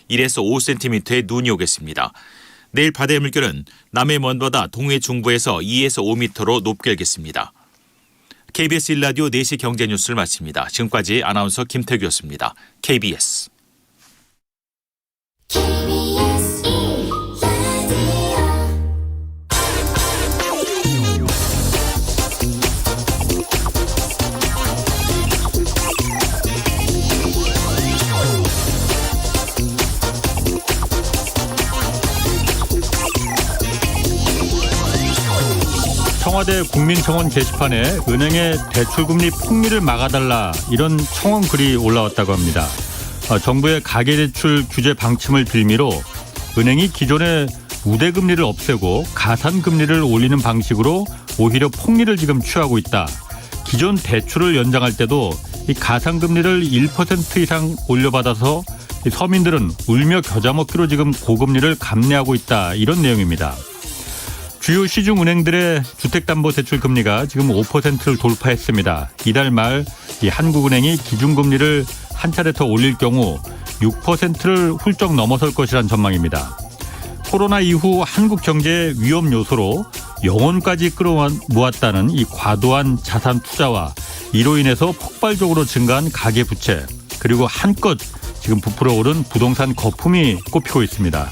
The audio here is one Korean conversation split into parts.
1에서 5cm의 눈이 오겠습니다. 내일 바다의 물결은 남해 먼바다 동해 중부에서 2에서 5m로 높게 일겠습니다. KBS 1라디오 4시 경제뉴스를 마칩니다. 지금까지 아나운서 김태규였습니다. KBS. 청와대 국민청원 게시판에 은행의 대출금리 폭리를 막아달라 이런 청원 글이 올라왔다고 합니다. 정부의 가계대출 규제 방침을 빌미로 은행이 기존의 우대금리를 없애고 가산금리를 올리는 방식으로 오히려 폭리를 지금 취하고 있다. 기존 대출을 연장할 때도 이 가산금리를 1% 이상 올려받아서 서민들은 울며 겨자 먹기로 지금 고금리를 감내하고 있다. 이런 내용입니다. 주요 시중은행들의 주택담보대출 금리가 지금 5%를 돌파했습니다. 이달 말 이 한국은행이 기준금리를 한 차례 더 올릴 경우 6%를 훌쩍 넘어설 것이란 전망입니다. 코로나 이후 한국 경제의 위험 요소로 영혼까지 끌어모았다는 이 과도한 자산 투자와 이로 인해서 폭발적으로 증가한 가계부채 그리고 한껏 지금 부풀어 오른 부동산 거품이 꼽히고 있습니다.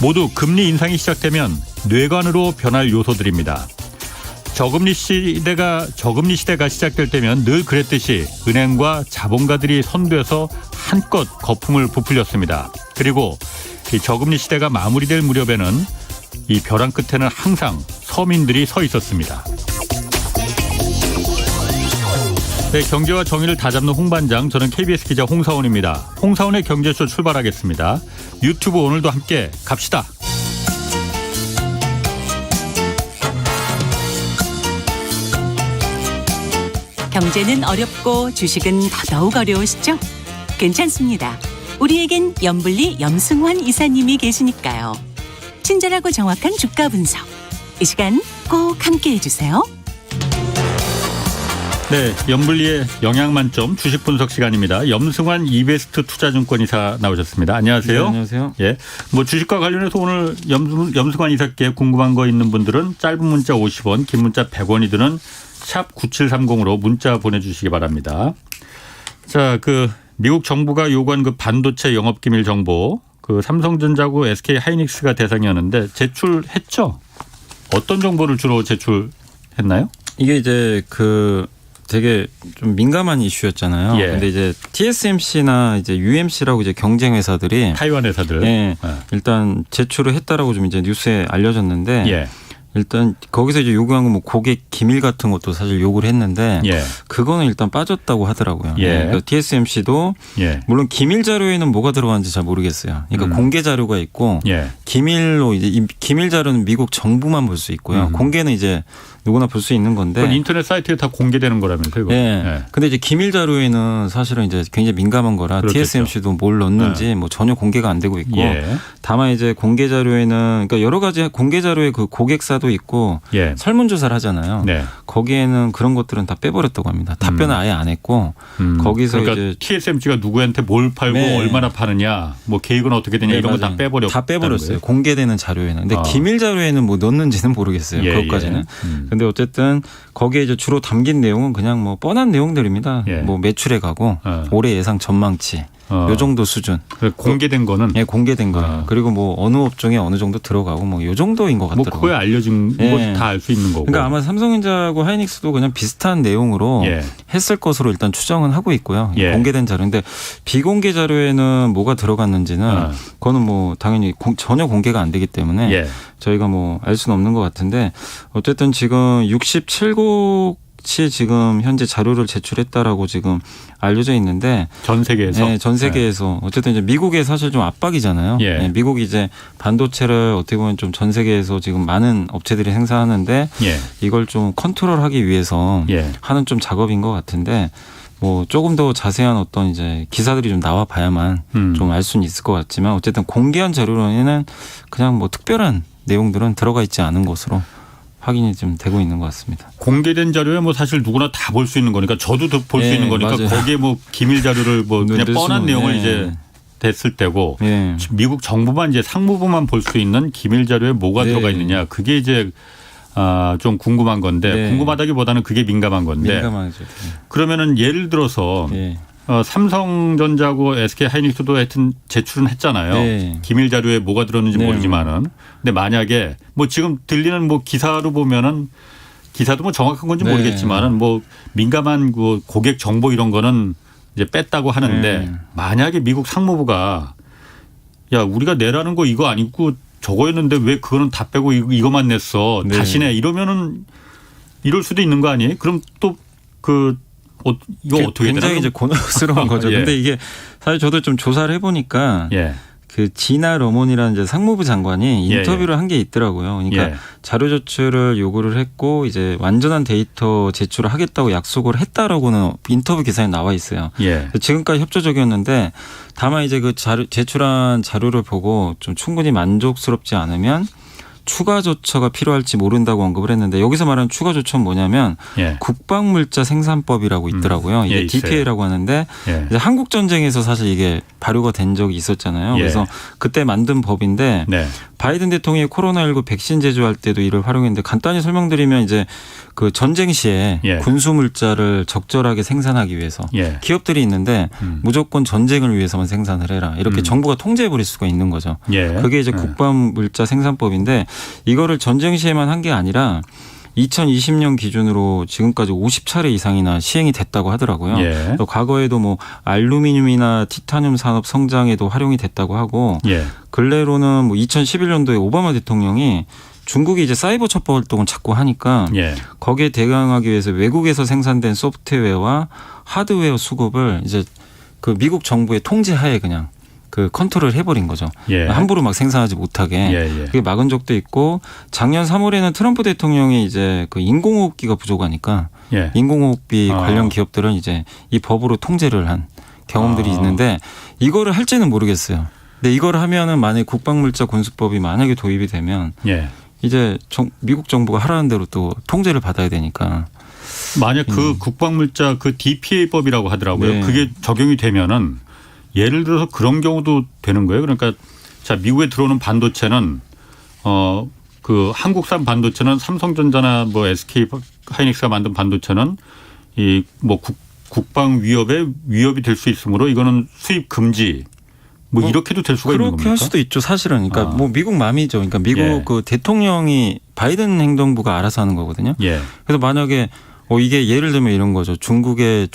모두 금리 인상이 시작되면 뇌관으로 변할 요소들입니다. 저금리 시대가 시작될 때면 늘 그랬듯이 은행과 자본가들이 선두에서 한껏 거품을 부풀렸습니다. 그리고 이 저금리 시대가 마무리될 무렵에는 이 벼랑 끝에는 항상 서민들이 서 있었습니다. 네, 경제와 정의를 다잡는 홍반장, 저는 KBS 기자 홍사원입니다. 홍사원의 경제쇼 출발하겠습니다. 유튜브 오늘도 함께 갑시다. 경제는 어렵고 주식은 더더욱 어려우시죠? 괜찮습니다. 우리에겐 염블리 염승환 이사님이 계시니까요. 친절하고 정확한 주가 분석. 이 시간 꼭 함께 해주세요. 네, 염블리의 영양만점 주식 분석 시간입니다. 염승환 이베스트 투자증권 이사 나오셨습니다. 안녕하세요. 네, 안녕하세요. 예, 뭐 주식과 관련해서 오늘 염승환 이사께 궁금한 거 있는 분들은 짧은 문자 50원, 긴 문자 100원이 드는 샵 9730으로 문자 보내주시기 바랍니다. 자, 미국 정부가 요구한 반도체 영업기밀 정보, 삼성전자고 SK 하이닉스가 대상이었는데 제출했죠? 어떤 정보를 주로 제출했나요? 이게 이제 되게 좀 민감한 이슈였잖아요. 예. 근데 이제 TSMC나 이제 UMC라고 이제 경쟁 회사들이 타이완 회사들. 예. 일단 제출을 했다라고 좀 이제 뉴스에 알려졌는데 예. 일단 거기서 이제 요구한 건 뭐 고객 기밀 같은 것도 사실 요구를 했는데 예. 그거는 일단 빠졌다고 하더라고요. 예. 그러니까 TSMC도 예. 물론 기밀 자료에는 뭐가 들어가는지 잘 모르겠어요. 그러니까 공개 자료가 있고 예. 기밀로 이제 이 기밀 자료는 미국 정부만 볼 수 있고요. 공개는 이제 누구나 볼 수 있는 건데. 그건 인터넷 사이트에 다 공개되는 거라면서요? 이거. 네. 예. 근데 이제 기밀 자료에는 사실은 이제 굉장히 민감한 거라 그렇겠죠. TSMC도 뭘 넣는지 뭐 전혀 공개가 안 되고 있고. 예. 다만 이제 공개 자료에는 그러니까 여러 가지 공개 자료에 고객사도 있고 예. 설문조사를 하잖아요. 네. 거기에는 그런 것들은 다 빼버렸다고 합니다. 답변을 아예 안 했고 거기서 그러니까 이제 TSMC가 누구한테 뭘 팔고 네. 얼마나 파느냐, 뭐 계획은 어떻게 되냐 네, 이런 거 다 맞아요. 빼버렸어요. 다 빼버렸어요. 공개되는 자료에는. 근데 기밀 자료에는 뭐 넣는지는 모르겠어요. 예, 그것까지는. 예. 근데 어쨌든 거기에 이제 주로 담긴 내용은 그냥 뭐 뻔한 내용들입니다. 예. 뭐 매출에 가고 올해 예상 전망치. 요 정도 수준. 공개된 거는? 예, 공개된 거예요. 그리고 뭐 어느 업종에 어느 정도 들어가고 뭐 요 정도인 것 같더라고요. 뭐 그거에 알려진 예. 거 다 알 수 있는 거고. 그러니까 아마 삼성전자하고 하이닉스도 그냥 비슷한 내용으로 예. 했을 것으로 일단 추정은 하고 있고요. 예. 공개된 자료인데 비공개 자료에는 뭐가 들어갔는지는 그거는 뭐 당연히 전혀 공개가 안 되기 때문에 예. 저희가 뭐 알 수는 없는 것 같은데 어쨌든 지금 67곡 지금 현재 자료를 제출했다라고 지금 알려져 있는데 전 세계에서 네, 전 세계에서 어쨌든 이제 미국에 사실 좀 압박이잖아요. 예. 네, 미국이 이제 반도체를 어떻게 보면 좀 전 세계에서 지금 많은 업체들이 생산하는데 예. 이걸 좀 컨트롤하기 위해서 예. 하는 좀 작업인 것 같은데 뭐 조금 더 자세한 어떤 이제 기사들이 좀 나와 봐야만 좀 알 수는 있을 것 같지만 어쨌든 공개한 자료로는 그냥 뭐 특별한 내용들은 들어가 있지 않은 것으로 확인이 좀 되고 있는 것 같습니다. 공개된 자료에 뭐 사실 누구나 다 볼 수 있는 거니까 저도 볼 수 네, 있는 거니까 맞아요. 거기에 뭐 기밀 자료를 뭐 그냥 뻔한 내용을 네. 이제 됐을 때고 예. 미국 정부만 이제 상무부만 볼 수 있는 기밀 자료에 뭐가 네. 들어가 있느냐 그게 이제 좀 궁금한 건데 네. 궁금하다기보다는 그게 민감한 건데 민감하죠. 그러면은 예를 들어서 예. 삼성전자하고 SK 하이닉스도 하여튼 제출은 했잖아요. 네. 기밀 자료에 뭐가 들었는지 네. 모르지만은 근데 만약에 뭐 지금 들리는 뭐 기사로 보면은 기사도 뭐 정확한 건지 네. 모르겠지만은 뭐 민감한 그 고객 정보 이런 거는 이제 뺐다고 하는데 네. 만약에 미국 상무부가 야 우리가 내라는 거 이거 아니고 저거였는데 왜 그거는 다 빼고 이거만 냈어 네. 다시 내 이러면은 이럴 수도 있는 거 아니에요? 그럼 또 이거 어떻게 굉장히 되나? 이제 곤혹스러운 거죠. 예. 근데 이게 사실 저도 좀 조사를 해보니까 예. 그 지나 러몬이라는 이제 상무부 장관이 예, 인터뷰를 한 게 있더라고요. 그러니까 예. 자료 제출을 요구를 했고 이제 완전한 데이터 제출을 하겠다고 약속을 했다라고는 인터뷰 기사에 나와 있어요. 예. 지금까지 협조적이었는데 다만 이제 그 제출한 자료를 보고 좀 충분히 만족스럽지 않으면 추가 조처가 필요할지 모른다고 언급을 했는데 여기서 말하는 추가 조처는 뭐냐면 예. 국방물자 생산법이라고 있더라고요. 이게 예, DPA라고 하는데 예. 이제 한국 전쟁에서 사실 이게 발효가 된 적이 있었잖아요. 예. 그래서 그때 만든 법인데 네. 바이든 대통령이 코로나19 백신 제조할 때도 이를 활용했는데 간단히 설명드리면 이제 그 전쟁 시에 예. 군수 물자를 적절하게 생산하기 위해서 예. 기업들이 있는데 무조건 전쟁을 위해서만 생산을 해라. 이렇게 정부가 통제해 버릴 수가 있는 거죠. 예. 그게 이제 국방물자 생산법인데 이거를 전쟁 시에만 한 게 아니라 2020년 기준으로 지금까지 50차례 이상이나 시행이 됐다고 하더라고요. 예. 또 과거에도 뭐 알루미늄이나 티타늄 산업 성장에도 활용이 됐다고 하고 예. 근래로는 뭐 2011년도에 오바마 대통령이 중국이 이제 사이버 첩보 활동을 자꾸 하니까 예. 거기에 대응하기 위해서 외국에서 생산된 소프트웨어와 하드웨어 수급을 이제 그 미국 정부의 통제하에 그냥 그 컨트롤 해버린 거죠. 예. 함부로 막 생산하지 못하게 예. 예. 그게 막은 적도 있고 작년 3월에는 트럼프 대통령이 이제 그 인공호흡기가 부족하니까 예. 인공호흡기 관련 기업들은 이제 이 법으로 통제를 한 경험들이 있는데 이거를 할지는 모르겠어요. 근데 이걸 하면은 만약에 국방물자 군수법이 만약에 도입이 되면 예. 이제 미국 정부가 하라는 대로 또 통제를 받아야 되니까 만약 그 국방물자 그 DPA법이라고 하더라고요. 네. 그게 적용이 되면은 예를 들어서 그런 경우도 되는 거예요. 그러니까 자 미국에 들어오는 반도체는 그 한국산 반도체는 삼성전자나 뭐 SK 하이닉스가 만든 반도체는 이 뭐 국방 위협이 될 수 있으므로 이거는 수입 금지. 뭐 이렇게도 될 수가 있는 겁니까? 그렇게 할 수도 있죠. 사실은. 그러니까 뭐 미국 맘이죠. 그러니까 미국 예. 그 대통령이 바이든 행정부가 알아서 하는 거거든요. 예. 그래서 만약에 이게 예를 들면 이런 거죠. 중국의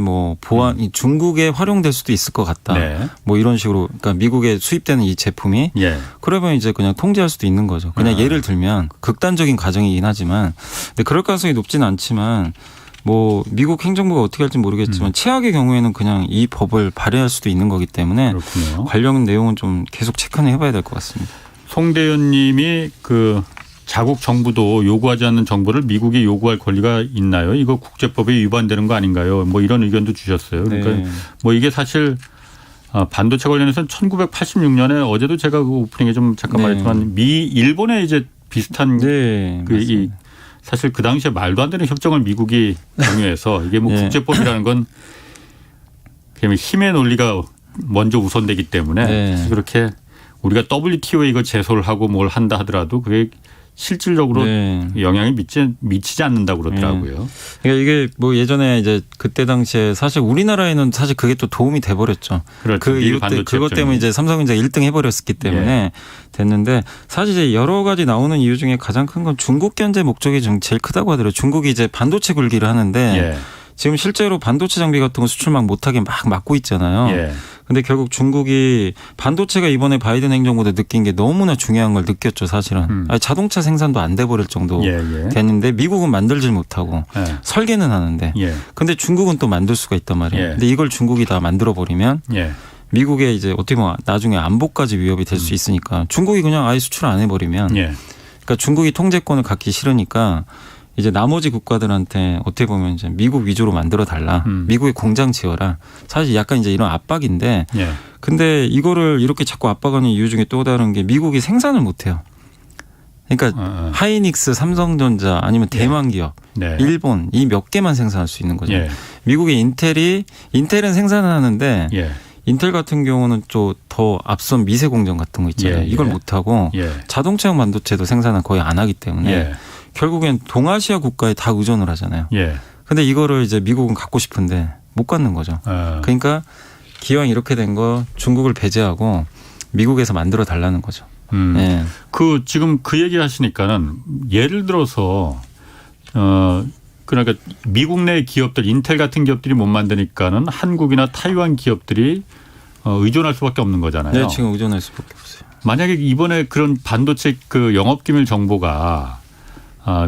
뭐 보안, 중국에 활용될 수도 있을 것 같다. 네. 뭐 이런 식으로. 그러니까 미국에 수입되는 이 제품이 예. 그러면 이제 그냥 통제할 수도 있는 거죠. 그냥 예를 들면 극단적인 가정이긴 하지만 근데 그럴 가능성이 높지는 않지만 뭐 미국 행정부가 어떻게 할지 모르겠지만 최악의 경우에는 그냥 이 법을 발의할 수도 있는 거기 때문에 그렇군요. 관련 내용은 좀 계속 체크는 해봐야 될 것 같습니다. 송대현 님이 그 자국 정부도 요구하지 않는 정보를 미국이 요구할 권리가 있나요? 이거 국제법에 위반되는 거 아닌가요? 뭐 이런 의견도 주셨어요. 그러니까 네. 뭐 이게 사실 반도체 관련해서는 1986년에 어제도 제가 그 오프닝에 좀 잠깐 네. 말했지만 일본에 이제 비슷한 네, 이 사실 그 당시에 말도 안 되는 협정을 미국이 공유해서 이게 뭐 네. 국제법이라는 건 그냥 힘의 논리가 먼저 우선되기 때문에 네. 사실 그렇게 우리가 WTO에 이거 제소를 하고 뭘 한다 하더라도 그게 실질적으로 네. 영향이 미치지 않는다고 그러더라고요. 그러니까 이게 뭐 예전에 이제 그때 당시에 사실 우리나라에는 사실 그게 또 도움이 돼 버렸죠. 그렇죠. 미일 반도체 그것 때문에 협정이. 이제 삼성전자가 1등 해버렸기 때문에 됐는데 사실 이제 여러 가지 나오는 이유 중에 가장 큰 건 중국 견제 목적이 좀 제일 크다고 하더라고요. 중국이 이제 반도체 굴기를 하는데 예. 지금 실제로 반도체 장비 같은 거 수출 막 못하게 막 막고 있잖아요. 예. 근데 결국 중국이 반도체가 이번에 바이든 행정부도 느낀 게 너무나 중요한 걸 느꼈죠, 사실은. 아니, 자동차 생산도 안 돼 버릴 정도 예. 됐는데 미국은 만들질 못하고 예. 설계는 하는데 예. 근데 중국은 또 만들 수가 있단 말이에요. 예. 근데 이걸 중국이 다 만들어 버리면 예. 미국의 이제 어떻게 보면 나중에 안보까지 위협이 될 수 있으니까 중국이 그냥 아예 수출 안 해버리면 예. 그러니까 중국이 통제권을 갖기 싫으니까 이제 나머지 국가들한테 어떻게 보면 이제 미국 위주로 만들어 달라. 미국의 공장 지어라. 사실 약간 이제 이런 압박인데 예. 근데 이거를 이렇게 자꾸 압박하는 이유 중에 또 다른 게 미국이 생산을 못 해요. 그러니까 하이닉스, 삼성전자 아니면 대만 기업, 네. 일본 이 몇 개만 생산할 수 있는 거죠. 예. 미국의 인텔은 생산을 하는데 예. 인텔 같은 경우는 좀 더 앞선 미세 공정 같은 거 있잖아요. 예, 예. 이걸 못 하고 예. 자동차용 반도체도 생산을 거의 안 하기 때문에 예. 결국엔 동아시아 국가에 다 의존을 하잖아요. 예. 근데 이거를 이제 미국은 갖고 싶은데 못 갖는 거죠. 그러니까 기왕 이렇게 된 거 중국을 배제하고 미국에서 만들어 달라는 거죠. 예. 그 지금 그 얘기 하시니까는 예를 들어서 그러니까 미국 내 기업들 인텔 같은 기업들이 못 만드니까는 한국이나 타이완 기업들이 의존할 수밖에 없는 거잖아요. 네, 지금 의존할 수밖에 없어요. 만약에 이번에 그런 반도체 그 영업기밀 정보가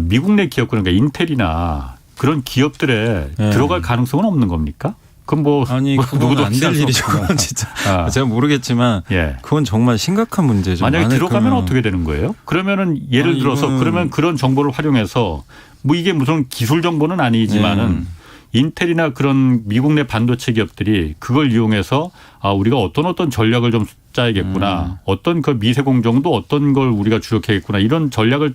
미국 내 기업 그러니까 인텔이나 그런 기업들에 네. 들어갈 가능성은 없는 겁니까? 그럼 뭐 아니 그건 안 될 일이죠. 그건 진짜 제가 모르겠지만 예. 그건 정말 심각한 문제죠. 만약에 들어가면 그러면 어떻게 되는 거예요? 그러면은 예를 들어서 그러면 그런 정보를 활용해서 뭐 이게 무슨 기술 정보는 아니지만은 인텔이나 그런 미국 내 반도체 기업들이 그걸 이용해서 우리가 어떤 전략을 좀 짜야겠구나. 어떤 그 미세 공정도 어떤 걸 우리가 주력해야겠구나. 이런 전략을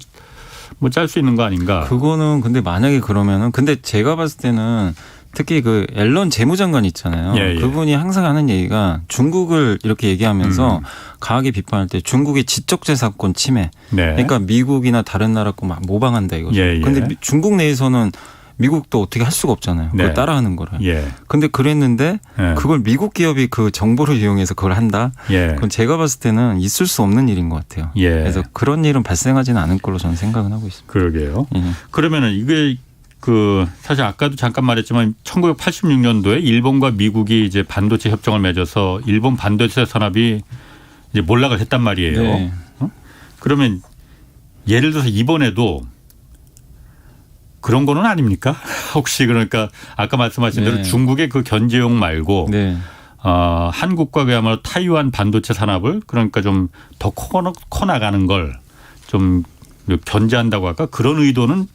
뭐 짤 수 있는 거 아닌가? 그거는 근데 만약에 그러면은 근데 제가 봤을 때는 특히 그 앨런 재무장관 있잖아요. 예, 예. 그분이 항상 하는 얘기가 중국을 이렇게 얘기하면서 강하게 비판할 때 중국의 지적재산권 침해. 네. 그러니까 미국이나 다른 나라 거 막 모방한다 이거죠. 예, 예. 근데 중국 내에서는 미국도 어떻게 할 수가 없잖아요. 그걸 네. 따라하는 거를. 예. 근데 그랬는데 예. 그걸 미국 기업이 그 정보를 이용해서 그걸 한다. 예. 그건 제가 봤을 때는 있을 수 없는 일인 것 같아요. 예. 그래서 그런 일은 발생하지는 않을 걸로 저는 생각은 하고 있습니다. 그러게요. 예. 그러면은 이게 그 사실 아까도 잠깐 말했지만 1986년도에 일본과 미국이 이제 반도체 협정을 맺어서 일본 반도체 산업이 이제 몰락을 했단 말이에요. 네. 그러면 예를 들어서 이번에도 그런 거는 아닙니까? 혹시 그러니까 아까 말씀하신 대로 네. 중국의 그 견제용 말고 네. 한국과 그야말로 타이완 반도체 산업을 그러니까 좀 더 커 나가는 걸 좀 견제한다고 할까? 그런 의도는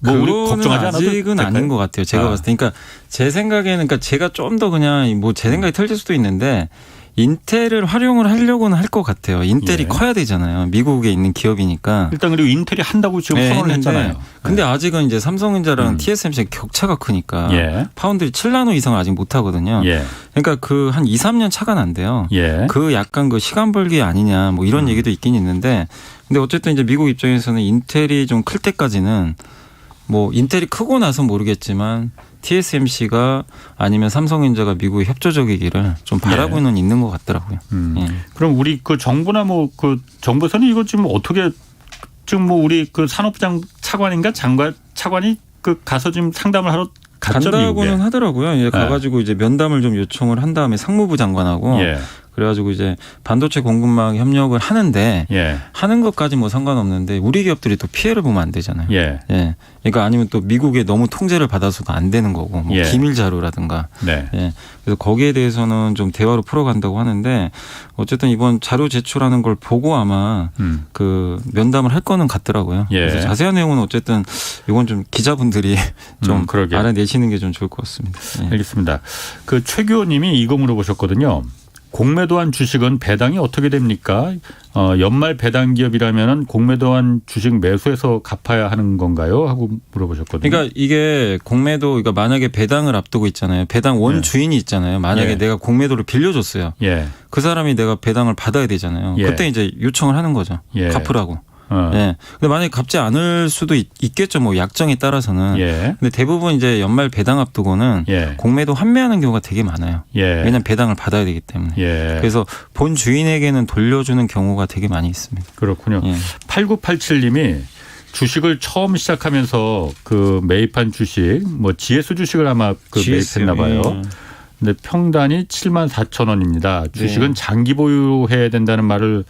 뭐 우리 걱정하지 않아도 아직은 될까요? 아닌 것 같아요. 제가 봤을 때. 그러니까 제 생각에는 그러니까 제가 좀 더 그냥 뭐 제 생각이 틀릴 수도 있는데 인텔을 활용을 하려고는 할 것 같아요. 인텔이 예. 커야 되잖아요. 미국에 있는 기업이니까. 일단 그리고 인텔이 한다고 지금 선언을 했는데 했잖아요. 근데 아직은 이제 삼성전자랑 TSMC 격차가 크니까 예. 파운드리 7나노 이상을 아직 못 하거든요. 예. 그러니까 그 한 2, 3년 차가 난대요. 예. 그 약간 그 시간 벌기 아니냐 뭐 이런 얘기도 있긴 있는데 근데 어쨌든 이제 미국 입장에서는 인텔이 좀 클 때까지는 뭐 인텔이 크고 나서 모르겠지만 TSMC가 아니면 삼성전자가 미국에 협조적이기를 좀 바라고는 있는 것 같더라고요. 예. 그럼 우리 그 정부나 뭐 그 정부에서는 이거 지금 어떻게 지금 뭐 우리 그 산업부장 차관인가 차관이 그 가서 지금 상담을 하러 갔죠, 간다고는 미국에. 하더라고요. 이제 가가지고 이제 면담을 좀 요청을 한 다음에 상무부 장관하고 예. 그래가지고 이제 반도체 공급망 협력을 하는데 예. 하는 것까지 뭐 상관없는데 우리 기업들이 또 피해를 보면 안 되잖아요. 예. 예. 그러니까 아니면 또 미국에 너무 통제를 받아서도 안 되는 거고 뭐 예. 기밀 자료라든가. 네. 예. 그래서 거기에 대해서는 좀 대화로 풀어간다고 하는데 어쨌든 이번 자료 제출하는 걸 보고 아마 그 면담을 할 거는 같더라고요. 예. 그래서 자세한 내용은 어쨌든 이건 좀 기자분들이 좀 그러게요. 알아내시는 게 좀 좋을 것 같습니다. 예. 알겠습니다. 그 최 교원님이 이거 물어보셨거든요. 공매도한 주식은 배당이 어떻게 됩니까? 연말 배당 기업이라면은 공매도한 주식 매수해서 갚아야 하는 건가요? 하고 물어보셨거든요. 그러니까 이게 공매도 그러니까 만약에 배당을 앞두고 있잖아요. 배당 원 예. 주인이 있잖아요. 만약에 예. 내가 공매도를 빌려줬어요. 예. 그 사람이 내가 배당을 받아야 되잖아요. 예. 그때 이제 요청을 하는 거죠. 예. 갚으라고. 예. 근데 만약에 갚지 않을 수도 있겠죠. 뭐 약정에 따라서는. 예. 근데 대부분 이제 연말 배당 앞두고는 예. 공매도 환매하는 경우가 되게 많아요. 예. 왜냐하면 배당을 받아야 되기 때문에. 예. 그래서 본 주인에게는 돌려주는 경우가 되게 많이 있습니다. 그렇군요. 예. 8987님이 주식을 처음 시작하면서 그 매입한 주식, 뭐 GS 주식을 아마 그 매입했나 봐요. 근데 평단이 74,000원입니다. 주식은 네. 장기 보유해야 된다는 말을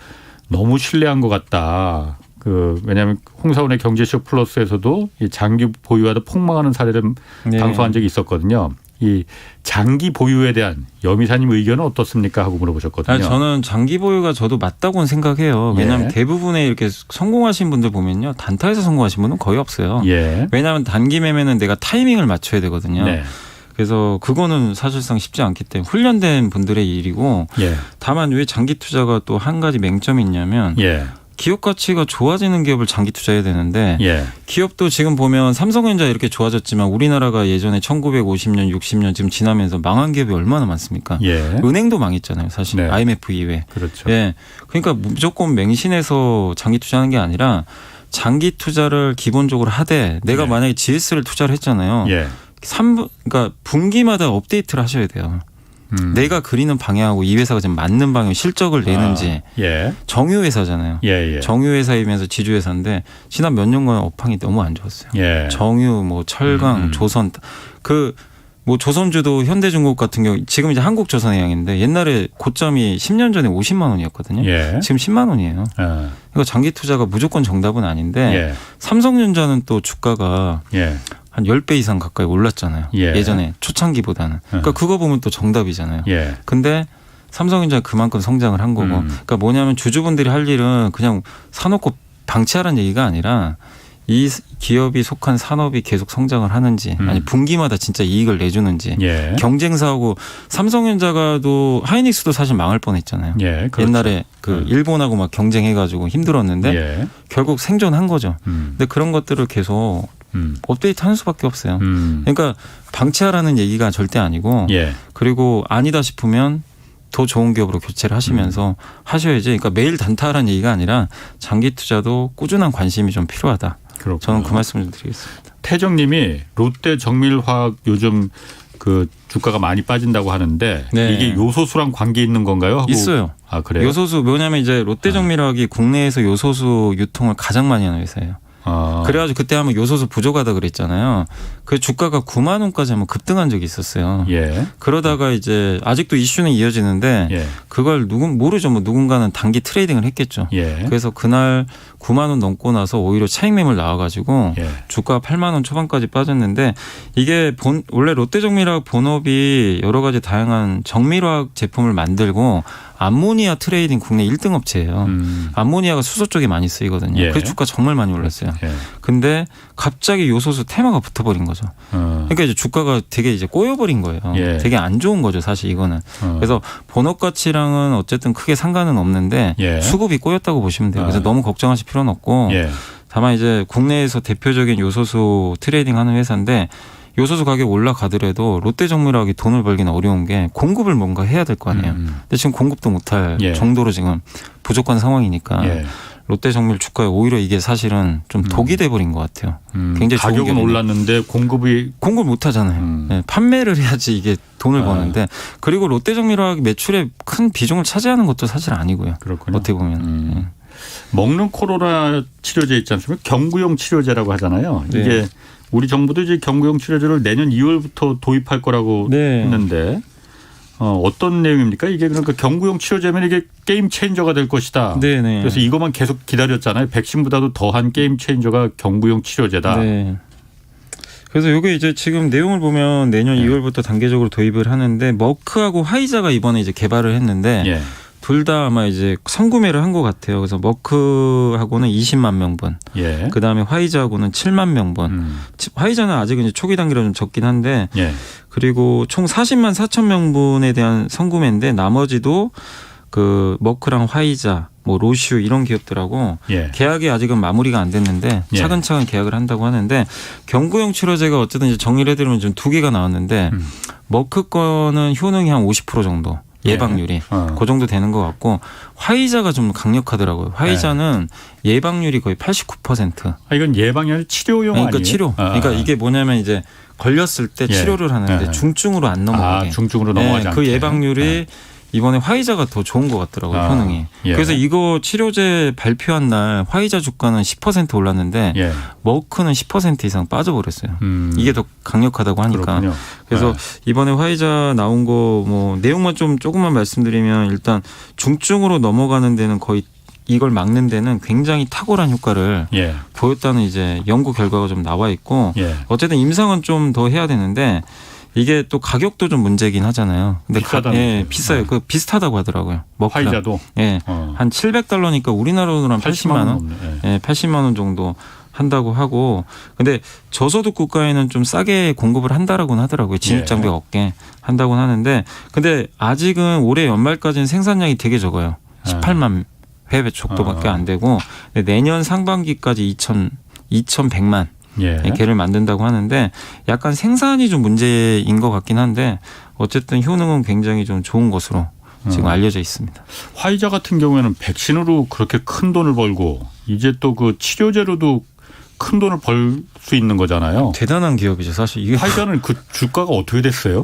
너무 신뢰한 것 같다. 왜냐하면 홍사원의 경제쇼 플러스에서도 이 장기 보유하다 폭망하는 사례를 네. 방송한 적이 있었거든요. 이 장기 보유에 대한 여미사님 의견은 어떻습니까? 하고 물어보셨거든요. 아니, 저는 장기 보유가 저도 맞다고는 생각해요. 왜냐하면 예. 대부분의 이렇게 성공하신 분들 보면요. 단타에서 성공하신 분은 거의 없어요. 예. 왜냐하면 단기 매매는 내가 타이밍을 맞춰야 되거든요. 네. 그래서 그거는 사실상 쉽지 않기 때문에 훈련된 분들의 일이고 예. 다만 왜 장기 투자가 또 한 가지 맹점이 있냐면 예. 기업 가치가 좋아지는 기업을 장기 투자해야 되는데 예. 기업도 지금 보면 삼성전자 이렇게 좋아졌지만 우리나라가 예전에 1950년, 60년 지금 지나면서 망한 기업이 얼마나 많습니까? 예. 은행도 망했잖아요, 사실. 네. IMF 이후에. 그렇죠. 예. 그러니까 무조건 맹신해서 장기 투자하는 게 아니라 장기 투자를 기본적으로 하되 내가 네. 만약에 GS를 투자를 했잖아요. 예. 그러니까 분기마다 업데이트를 하셔야 돼요. 내가 그리는 방향하고 이 회사가 지금 맞는 방향 실적을 내는지. 예. 정유회사잖아요. 예. 예. 정유회사이면서 지주회사인데 지난 몇 년간 업황이 너무 안 좋았어요. 예. 정유, 뭐 철강, 조선 뭐 조선주도 현대중공업 같은 경우 지금 이제 한국조선해양인데 옛날에 고점이 10년 전에 50만 원이었거든요. 예. 지금 10만 원이에요. 그러니까 장기 투자가 무조건 정답은 아닌데 예. 삼성전자는 또 주가가 예. 한 10배 이상 가까이 올랐잖아요. 예. 예전에 초창기보다는. 그러니까 그거 보면 또 정답이잖아요. 예. 근데 삼성전자가 그만큼 성장을 한 거고. 그러니까 뭐냐면 주주분들이 할 일은 그냥 사놓고 방치하라는 얘기가 아니라 이 기업이 속한 산업이 계속 성장을 하는지 아니 분기마다 진짜 이익을 내주는지 예. 경쟁사하고 삼성전자가도 하이닉스도 사실 망할 뻔했잖아요. 예. 그렇죠. 옛날에 그 일본하고 막 경쟁해가지고 힘들었는데 예. 결국 생존한 거죠. 근데 그런 것들을 계속 업데이트하는 수밖에 없어요. 그러니까 방치하라는 얘기가 절대 아니고 예. 그리고 아니다 싶으면 더 좋은 기업으로 교체를 하시면서 하셔야지. 그러니까 매일 단타하라는 얘기가 아니라 장기 투자도 꾸준한 관심이 좀 필요하다. 그렇군요. 저는 그 말씀을 좀 드리겠습니다. 태정님이 롯데 정밀화학 요즘 그 주가가 많이 빠진다고 하는데 네. 이게 요소수랑 관계 있는 건가요? 하고. 있어요. 아 그래요? 요소수 뭐냐면 이제 롯데정밀화학이 국내에서 요소수 유통을 가장 많이 하는 회사예요. 그래가지고 그때 한번 요소수 부족하다 그랬잖아요. 그 주가가 9만 원까지 한번 급등한 적이 있었어요. 예. 그러다가 이제 아직도 이슈는 이어지는데 예. 그걸 모르죠. 뭐 누군가는 단기 트레이딩을 했겠죠. 예. 그래서 그날 9만 원 넘고 나서 오히려 차익 매물 나와가지고 예. 주가 8만 원 초반까지 빠졌는데 이게 원래 롯데정밀화학 본업이 여러 가지 다양한 정밀화학 제품을 만들고 암모니아 트레이딩 국내 1등 업체예요. 암모니아가 수소 쪽에 많이 쓰이거든요. 예. 그 주가 정말 많이 올랐어요. 예. 근데 갑자기 요소수 테마가 붙어버린 거죠. 그러니까 이제 주가가 되게 이제 꼬여버린 거예요. 예. 되게 안 좋은 거죠, 사실 이거는. 그래서 본업 가치랑은 어쨌든 크게 상관은 없는데 예. 수급이 꼬였다고 보시면 돼요. 그래서 너무 걱정하실 필요는 없고 예. 다만 이제 국내에서 대표적인 요소수 트레이딩하는 회사인데 요소수 가격 올라가더라도 롯데정밀화학이 돈을 벌기는 어려운 게 공급을 뭔가 해야 될 거 아니에요. 근데 지금 공급도 못할 예. 정도로 지금 부족한 상황이니까 예. 롯데정밀 주가에 오히려 이게 사실은 좀 독이 돼버린 것 같아요. 굉장히 좋은 가격은 기업인데. 올랐는데 공급이 공급을 못 하잖아요. 네, 판매를 해야지 이게 돈을 버는데 그리고 롯데정밀화학이 매출에 큰 비중을 차지하는 것도 사실 아니고요. 그렇군요. 어떻게 보면. 먹는 코로나 치료제 있지 않습니까? 경구용 치료제라고 하잖아요. 네. 이게 우리 정부도 이제 경구용 치료제를 내년 2월부터 도입할 거라고 네. 했는데 어떤 내용입니까? 이게 그러니까 경구용 치료제면 이게 게임 체인저가 될 것이다. 네네. 그래서 이것만 계속 기다렸잖아요. 백신보다도 더한 게임 체인저가 경구용 치료제다. 네. 그래서 이게 이제 지금 내용을 보면 내년 2월부터 단계적으로 도입을 하는데 머크하고 화이자가 이번에 이제 개발을 했는데 예. 둘 다 아마 이제 선구매를 한 것 같아요. 그래서 머크하고는 20만 명분, 예. 그 다음에 화이자하고는 7만 명분. 화이자는 아직은 이제 초기 단계로 좀 적긴 한데, 예. 그리고 총 40만 4천 명분에 대한 선구매인데 나머지도 그 머크랑 화이자, 뭐 로슈 이런 기업들하고 예. 계약이 아직은 마무리가 안 됐는데 예. 차근차근 계약을 한다고 하는데 경구용 치료제가 어쨌든 이제 정리를 해드리면 좀 두 개가 나왔는데 머크 거는 효능이 한 50% 정도. 예방률이 그 정도 되는 것 같고 화이자가 좀 강력하더라고요. 화이자는 예방률이 거의 89%. 이건 예방이 아니라 치료용 그러니까 아니에요? 치료. 그러니까 이게 뭐냐면 이제 걸렸을 때 예. 치료를 하는데 중증으로 안 넘어가게. 중증으로 넘어가지 않게. 그 예방률이 이번에 화이자가 더 좋은 것 같더라고요. 효능이. 예. 그래서 이거 치료제 발표한 날 화이자 주가는 10% 올랐는데 예. 머크는 10% 이상 빠져버렸어요. 이게 더 강력하다고 하니까. 그렇군요. 그래서 이번에 화이자 나온 거 뭐 내용만 좀 조금만 말씀드리면 일단 중증으로 넘어가는 데는 거의 이걸 막는 데는 굉장히 탁월한 효과를 예. 보였다는 이제 연구 결과가 좀 나와 있고 예. 어쨌든 임상은 좀 더 해야 되는데 이게 또 가격도 좀 문제긴 하잖아요. 근데 비싸다는 비싸요. 그 비슷하다고 하더라고요. 머크랑. 화이자도 예. 한 $700니까 우리나라로는 한 80만 원. 넘네. 예, 80만 원 정도 한다고 하고 근데 저소득 국가에는 좀 싸게 공급을 한다라고는 하더라고요. 진입 장벽 없게 한다고는 하는데 근데 아직은 올해 연말까지는 생산량이 되게 적어요. 18만 100회 정도밖에 안 되고 내년 상반기까지 2,100만 예. 개를 만든다고 하는데 약간 생산이 좀 문제인 것 같긴 한데 어쨌든 효능은 굉장히 좀 좋은 것으로 지금 알려져 있습니다. 화이자 같은 경우에는 백신으로 그렇게 큰 돈을 벌고 이제 또 그 치료제로도 큰 돈을 벌 수 있는 거잖아요. 대단한 기업이죠, 사실. 이게 화이자는 그 주가가 어떻게 됐어요?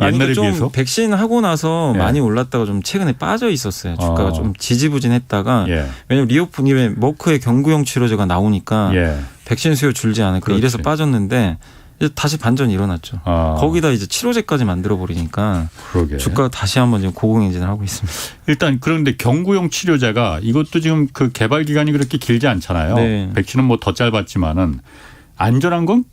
옛날에 좀 비해서? 백신 하고 나서 예. 많이 올랐다가 좀 최근에 빠져 있었어요. 주가가 좀 지지부진했다가 예. 왜냐면 리오프님의 머크의 경구용 치료제가 나오니까 예. 백신 수요 줄지 않을까 그렇지. 이래서 빠졌는데 이제 다시 반전이 일어났죠. 거기다 이제 치료제까지 만들어 버리니까 그러게. 주가가 다시 한번 지금 고공행진을 하고 있습니다. 일단 그런데 경구용 치료제가 이것도 지금 그 개발 기간이 그렇게 길지 않잖아요. 네. 백신은 뭐 더 짧았지만은 안전한 건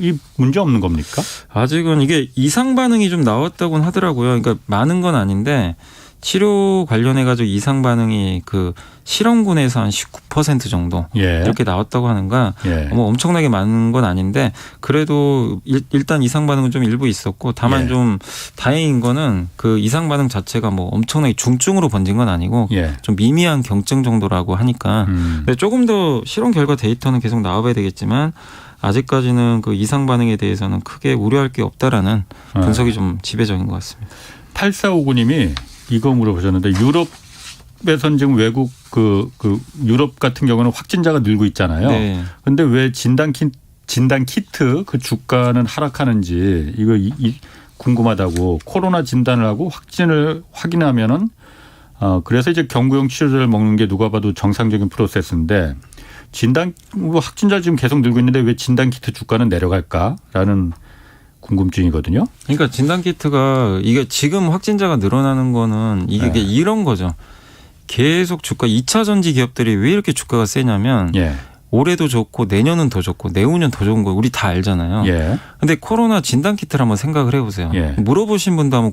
이 문제 없는 겁니까? 아직은 이게 이상 반응이 좀 나왔다고는 하더라고요. 그러니까 많은 건 아닌데 치료 관련해 가지고 이상 반응이 그 실험군에서 한 19% 정도 예. 이렇게 나왔다고 하는가. 예. 뭐 엄청나게 많은 건 아닌데 그래도 일단 이상 반응은 좀 일부 있었고 다만 예. 좀 다행인 거는 그 이상 반응 자체가 뭐 엄청나게 중증으로 번진 건 아니고 예. 좀 미미한 경증 정도라고 하니까 근데 조금 더 실험 결과 데이터는 계속 나와봐야 되겠지만 아직까지는 그 이상 반응에 대해서는 크게 우려할 게 없다라는 분석이 좀 지배적인 것 같습니다. 8459님이 이거 물어보셨는데 유럽에선 지금 외국 그 유럽 같은 경우는 확진자가 늘고 있잖아요. 네. 근데 왜 진단 키트 그 주가는 하락하는지 이거 궁금하다고. 코로나 진단을 하고 확진을 확인하면은 그래서 이제 경구용 치료제를 먹는 게 누가 봐도 정상적인 프로세스인데 진단 확진자 지금 계속 늘고 있는데 왜 진단 키트 주가는 내려갈까라는 궁금증이거든요. 그러니까 진단 키트가 이게 지금 확진자가 늘어나는 거는 이게 네. 이런 거죠. 계속 주가 2차 전지 기업들이 왜 이렇게 주가가 세냐면 예. 올해도 좋고 내년은 더 좋고 내후년 더 좋은 거 우리 다 알잖아요. 예. 근데 코로나 진단 키트를 한번 생각을 해보세요. 예. 물어보신 분도 한번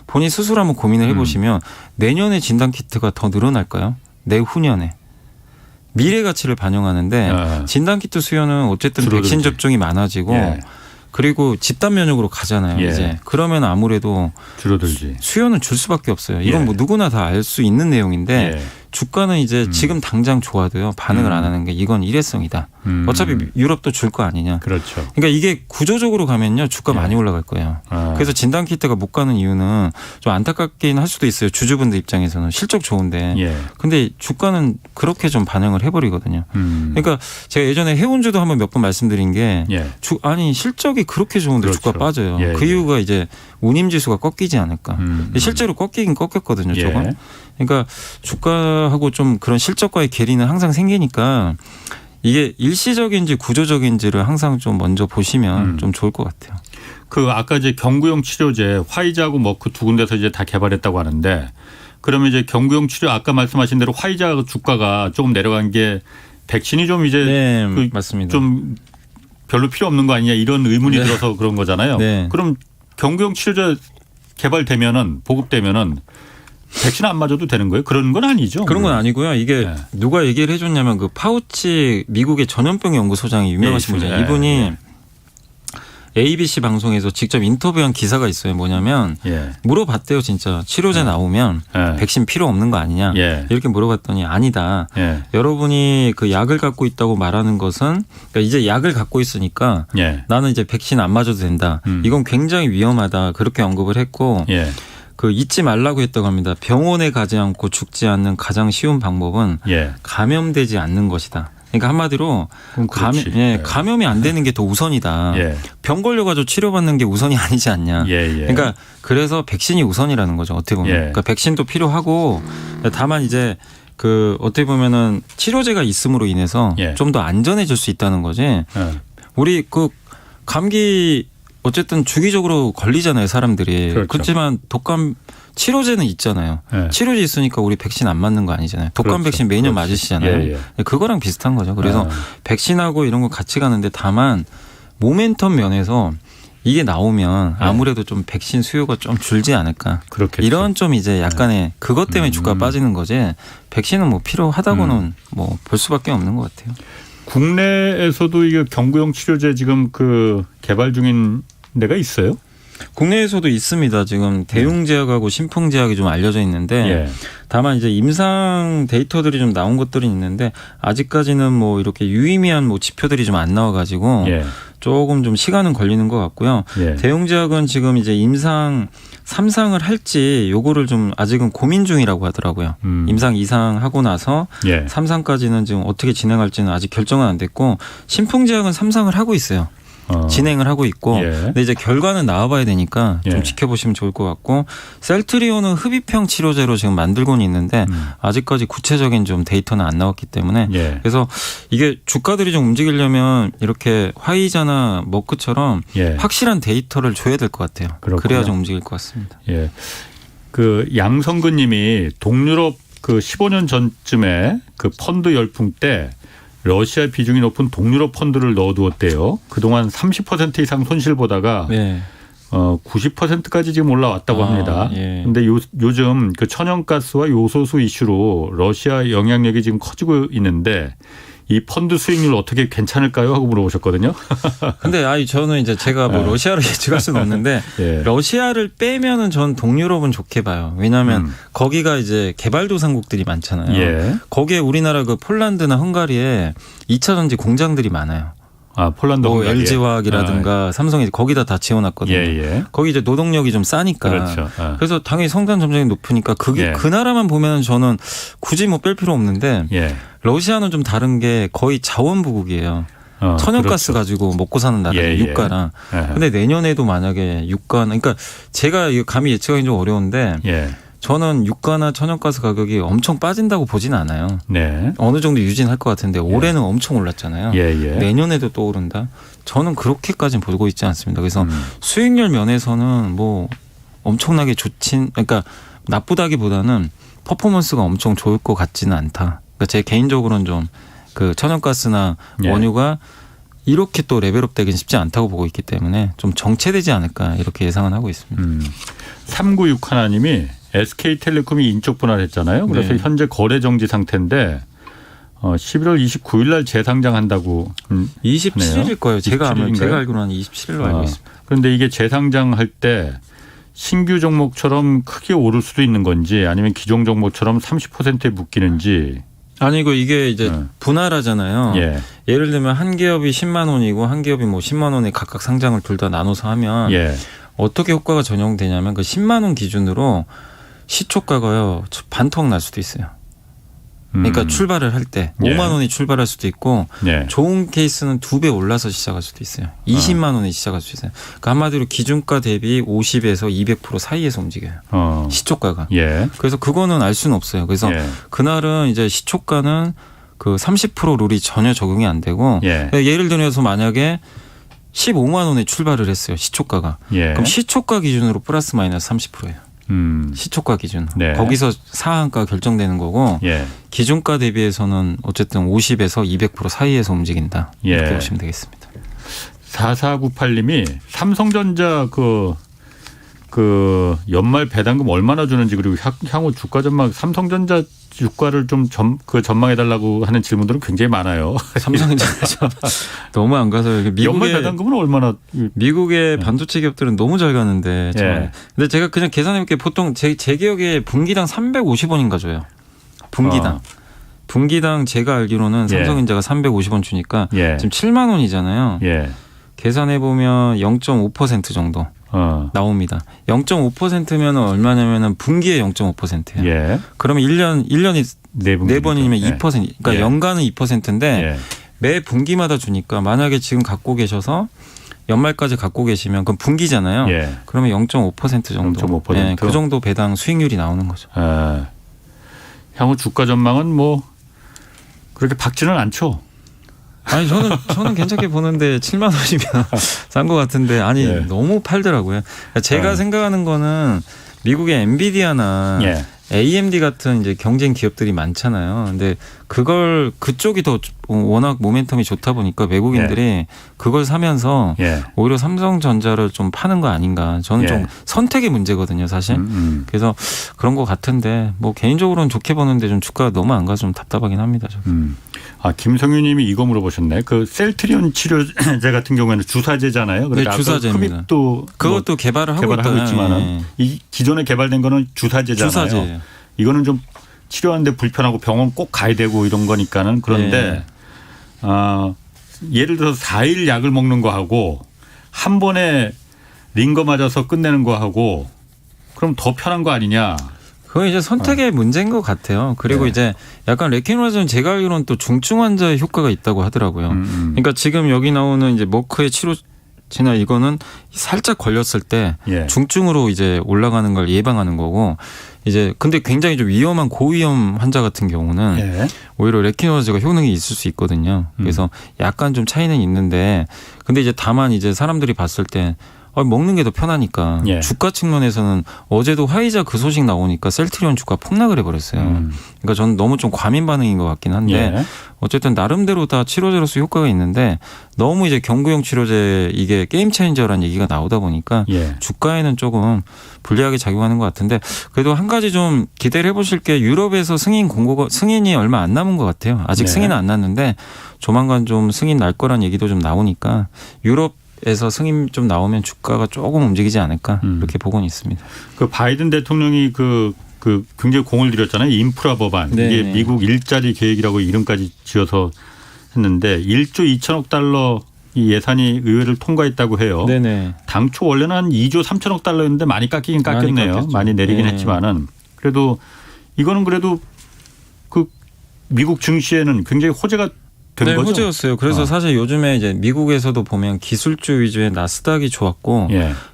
본인 스스로 한번 고민을 해보시면 내년에 진단 키트가 더 늘어날까요? 내후년에. 미래 가치를 반영하는데 진단 키트 수요는 어쨌든 줄어들지. 백신 접종이 많아지고 예. 그리고 집단 면역으로 가잖아요. 예. 이제 그러면 아무래도 줄어들지. 수요는 줄 수밖에 없어요. 이건 예. 뭐 누구나 다 알 수 있는 내용인데 예. 주가는 이제 지금 당장 좋아도요 반응을 안 하는 게 이건 일회성이다. 어차피 유럽도 줄 거 아니냐. 그렇죠. 그러니까 이게 구조적으로 가면요 주가 많이 올라갈 거예요. 그래서 진단 키트가 못 가는 이유는 좀 안타깝긴 할 수도 있어요. 주주분들 입장에서는 실적 좋은데. 예. 근데 주가는 그렇게 좀 반영을 해버리거든요. 그러니까 제가 예전에 해운주도 한번 몇 번 말씀드린 게 예. 아니 실적이 그렇게 좋은데 그렇죠. 주가 빠져요. 예, 그 예. 이유가 이제 운임지수가 꺾이지 않을까. 근데 실제로 꺾이긴 꺾였거든요. 예. 조금. 그러니까 주가하고 좀 그런 실적과의 괴리는 항상 생기니까 이게 일시적인지 구조적인지를 항상 좀 먼저 보시면 좀 좋을 것 같아요. 그 아까 이제 경구용 치료제 화이자하고 머크 두 군데서 이제 다 개발했다고 하는데 그러면 이제 경구용 치료 아까 말씀하신 대로 화이자 주가가 조금 내려간 게 백신이 좀 이제 네, 맞습니다. 좀 별로 필요 없는 거 아니냐 이런 의문이 네. 들어서 그런 거잖아요. 네. 그럼 경구용 치료제 개발되면은 보급되면은 백신 안 맞아도 되는 거예요? 그런 건 아니죠. 그런 건 아니고요. 이게 네. 누가 얘기를 해줬냐면 그 파우치 미국의 전염병 연구소장이 유명하신 예, 분이에요. 예, 이분이 예. ABC 방송에서 직접 인터뷰한 기사가 있어요. 뭐냐면 예. 물어봤대요. 진짜 치료제 나오면 예. 백신 필요 없는 거 아니냐 예. 이렇게 물어봤더니 아니다. 예. 여러분이 그 약을 갖고 있다고 말하는 것은 그러니까 이제 약을 갖고 있으니까 예. 나는 이제 백신 안 맞아도 된다. 이건 굉장히 위험하다. 그렇게 언급을 했고 예. 그 잊지 말라고 했다고 합니다. 병원에 가지 않고 죽지 않는 가장 쉬운 방법은 예. 감염되지 않는 것이다. 그러니까 한마디로 그렇지. 감염이 안 되는 게 더 우선이다. 예. 병 걸려가지고 치료받는 게 우선이 아니지 않냐. 예. 예. 그러니까 그래서 백신이 우선이라는 거죠. 어떻게 보면. 예. 그러니까 백신도 필요하고 다만 이제 그 어떻게 보면은 치료제가 있음으로 인해서 예. 좀 더 안전해질 수 있다는 거지. 예. 우리 그 감기 어쨌든 주기적으로 걸리잖아요, 사람들이. 그렇죠. 그렇지만 독감 치료제는 있잖아요. 예. 치료제 있으니까 우리 백신 안 맞는 거 아니잖아요. 독감 그렇죠. 백신 매년 그렇지. 맞으시잖아요. 예, 예. 그거랑 비슷한 거죠. 그래서 아. 백신하고 이런 거 같이 가는데 다만 모멘텀 면에서 이게 나오면 아무래도 좀 백신 수요가 좀 줄지 않을까. 그렇겠죠. 이런 좀 이제 약간의 그것 때문에 주가가 빠지는 거지. 백신은 뭐 필요하다고는 뭐 볼 수밖에 없는 것 같아요. 국내에서도 이게 경구용 치료제 지금 그 개발 중인 데가 있어요? 국내에서도 있습니다. 지금 대웅제약하고 신풍제약이 좀 알려져 있는데 예. 다만 이제 임상 데이터들이 좀 나온 것들이 있는데 아직까지는 뭐 이렇게 유의미한 뭐 지표들이 좀 안 나와가지고 예. 조금 좀 시간은 걸리는 것 같고요. 예. 대웅제약은 지금 이제 임상 3상을 할지 요거를 좀 아직은 고민 중이라고 하더라고요. 임상 2상 하고 나서 예. 3상까지는 지금 어떻게 진행할지는 아직 결정은 안 됐고 신풍제약은 3상을 하고 있어요. 진행을 하고 있고 예. 근데 이제 결과는 나와봐야 되니까 좀 예. 지켜보시면 좋을 것 같고 셀트리온은 흡입형 치료제로 지금 만들고는 있는데 아직까지 구체적인 좀 데이터는 안 나왔기 때문에 예. 그래서 이게 주가들이 좀 움직이려면 이렇게 화이자나 머크처럼 예. 확실한 데이터를 줘야 될 것 같아요. 그렇군요. 그래야 좀 움직일 것 같습니다. 예. 그 양성근님이 동유럽 그 15년 전쯤에 그 펀드 열풍 때 러시아 비중이 높은 동유럽 펀드를 넣어두었대요. 그동안 30% 이상 손실 보다가 네. 90%까지 지금 올라왔다고 합니다. 예. 그런데 요즘 그 천연가스와 요소수 이슈로 러시아 영향력이 지금 커지고 있는데 이 펀드 수익률 어떻게 괜찮을까요? 하고 물어보셨거든요. 근데 저는 이제 제가 뭐 러시아를 예측할 수는 없는데 예. 러시아를 빼면은 전 동유럽은 좋게 봐요. 왜냐하면 거기가 이제 개발도상국들이 많잖아요. 예. 거기에 우리나라 그 폴란드나 헝가리에 2차 전지 공장들이 많아요. 아, 폴란드 뭐 헝가리에. LG화학이라든가 삼성이 거기다 다 지어놨거든요. 예. 거기 이제 노동력이 좀 싸니까. 그렇죠. 그래서 당연히 성장 점정이 높으니까 그게 예. 그 나라만 보면 저는 굳이 뭐 뺄 필요 없는데 예. 러시아는 좀 다른 게 거의 자원부국이에요. 천연가스 그렇죠. 가지고 먹고 사는 나라예요. 예. 유가랑. 예. 근데 내년에도 만약에 유가는 그러니까 제가 이거 감히 예측하기 좀 어려운데 예. 저는 유가나 천연가스 가격이 엄청 빠진다고 보진 않아요. 네. 어느 정도 유지는 할 것 같은데 올해는 엄청 올랐잖아요. 예. 내년에도 또 오른다. 저는 그렇게까지는 보고 있지 않습니다. 그래서 수익률 면에서는 뭐 엄청나게 그러니까 나쁘다기보다는 퍼포먼스가 엄청 좋을 것 같지는 않다. 그러니까 제 개인적으로는 좀 그 천연가스나 예. 원유가 이렇게 또 레벨업 되긴 쉽지 않다고 보고 있기 때문에 좀 정체되지 않을까 이렇게 예상은 하고 있습니다. 3961님이 SK텔레콤이 인적 분할했잖아요. 그래서 네. 현재 거래 정지 상태인데 11월 29일 날 재상장한다고 27일일 거예요. 제가 27일 인가요? 알기로는 27일로 알고 있습니다. 그런데 이게 재상장할 때 신규 종목처럼 크게 오를 수도 있는 건지 아니면 기존 종목처럼 30%에 묶이는지. 아니고 이게 이제 분할하잖아요. 예. 예를 들면 한 기업이 10만 원이고 한 기업이 뭐 10만 원에 각각 상장을 둘 다 나눠서 하면 예. 어떻게 효과가 전용되냐면 그 10만 원 기준으로 시초가가요 반토막 날 수도 있어요. 그러니까 출발을 할 때 예. 5만 원이 출발할 수도 있고 예. 좋은 케이스는 2배 올라서 시작할 수도 있어요. 20만 원에 시작할 수 있어요. 그러니까 한마디로 기준가 대비 50에서 200% 사이에서 움직여요. 시초가가. 예. 그래서 그거는 알 수는 없어요. 그래서 예. 그날은 이제 시초가는 그 30% 룰이 전혀 적용이 안 되고 예. 예를 들어서 만약에 15만 원에 출발을 했어요. 시초가가. 예. 그럼 시초가 기준으로 플러스 마이너스 30%예요. 시초가 기준. 네. 거기서 상한가 결정되는 거고 예. 기준가 대비해서는 어쨌든 50에서 200% 사이에서 움직인다. 예. 이렇게 보시면 되겠습니다. 4498님이 삼성전자 그 연말 배당금 얼마나 주는지 그리고 향후 주가 전망 삼성전자 주가를 좀 전망해달라고 하는 질문들은 굉장히 많아요. 삼성전자 너무 안 가서 연말 배당금은 얼마나? 미국의 반도체 기업들은 너무 잘 가는데. 예. 근데 제가 그냥 계산해볼게 보통 제 기억에 분기당 350원인가 줘요. 분기당. 분기당 제가 알기로는 삼성전자가 350원 주니까 예. 지금 7만 원이잖아요. 예. 계산해보면 0.5% 정도 나옵니다. 0.5%면 얼마냐면은 분기에 0.5%예요. 예. 그러면 1년이 네 번이면 2%. 그러니까 예. 연간은 2%인데 예. 매 분기마다 주니까 만약에 지금 갖고 계셔서 연말까지 갖고 계시면 그럼 분기잖아요. 예. 그러면 0.5% 정도. 0.5%. 예, 그 정도 배당 수익률이 나오는 거죠. 향후 주가 전망은 뭐 그렇게 밝지는 않죠. 아니 저는 괜찮게 보는데 7만 원이면 싼 것 같은데 아니 예. 너무 팔더라고요. 제가 생각하는 거는 미국의 엔비디아나 예. AMD 같은 이제 경쟁 기업들이 많잖아요. 근데 그쪽이 더 워낙 모멘텀이 좋다 보니까 외국인들이 그걸 사면서 예. 오히려 삼성전자를 좀 파는 거 아닌가. 저는 좀 선택의 문제거든요, 사실. 그래서 그런 것 같은데 뭐 개인적으로는 좋게 보는데 좀 주가가 너무 안 가서 좀 답답하긴 합니다. 저는. 김성윤님이 이거 물어보셨네. 그 셀트리온 치료제 같은 경우에는 주사제잖아요. 네, 주사제입니다. 흡입도 그것도 개발을 하고 있지만은 이 기존에 개발된 거는 주사제잖아요. 주사제예요. 이거는 좀 치료하는데 불편하고 병원 꼭 가야 되고 이런 거니까는 그런데 예를 들어서 4일 약을 먹는 거 하고 한 번에 링거 맞아서 끝내는 거 하고 그럼 더 편한 거 아니냐? 그건 이제 선택의 문제인 것 같아요. 그리고 이제 약간 레퀴노라즈는 제가 알기로는 또 중증 환자의 효과가 있다고 하더라고요. 그러니까 지금 여기 나오는 이제 머크의 치료제나 이거는 살짝 걸렸을 때 중증으로 이제 올라가는 걸 예방하는 거고 이제 근데 굉장히 좀 위험한 고위험 환자 같은 경우는 오히려 레퀴노라즈가 효능이 있을 수 있거든요. 그래서 약간 좀 차이는 있는데 근데 이제 다만 이제 사람들이 봤을 때 먹는 게 더 편하니까 주가 측면에서는 어제도 화이자 그 소식 나오니까 셀트리온 주가 폭락을 해버렸어요. 그러니까 저는 너무 좀 과민 반응인 것 같긴 한데 어쨌든 나름대로 다 치료제로서 효과가 있는데 너무 이제 경구용 치료제 이게 게임 체인저라는 얘기가 나오다 보니까 주가에는 조금 불리하게 작용하는 것 같은데 그래도 한 가지 좀 기대를 해보실 게 유럽에서 승인이 얼마 안 남은 것 같아요. 아직 승인은 안 났는데 조만간 좀 승인 날 거란 얘기도 좀 나오니까 유럽에서 승인 좀 나오면 주가가 조금 움직이지 않을까 이렇게 보고는 있습니다. 그 바이든 대통령이 그 굉장히 공을 들였잖아요. 인프라 법안. 이게 미국 일자리 계획이라고 이름까지 지어서 했는데 1조 2천억 달러 이 예산이 의회를 통과했다고 해요. 네네. 당초 원래는 한 2조 3천억 달러였는데 많이 깎이긴 깎였네요. 많이 내리긴 했지만은 그래도 이거는 그래도 그 미국 증시에는 굉장히 호재가 된 거죠. 호재였어요. 그래서 사실 요즘에 이제 미국에서도 보면 기술주 위주의 나스닥이 좋았고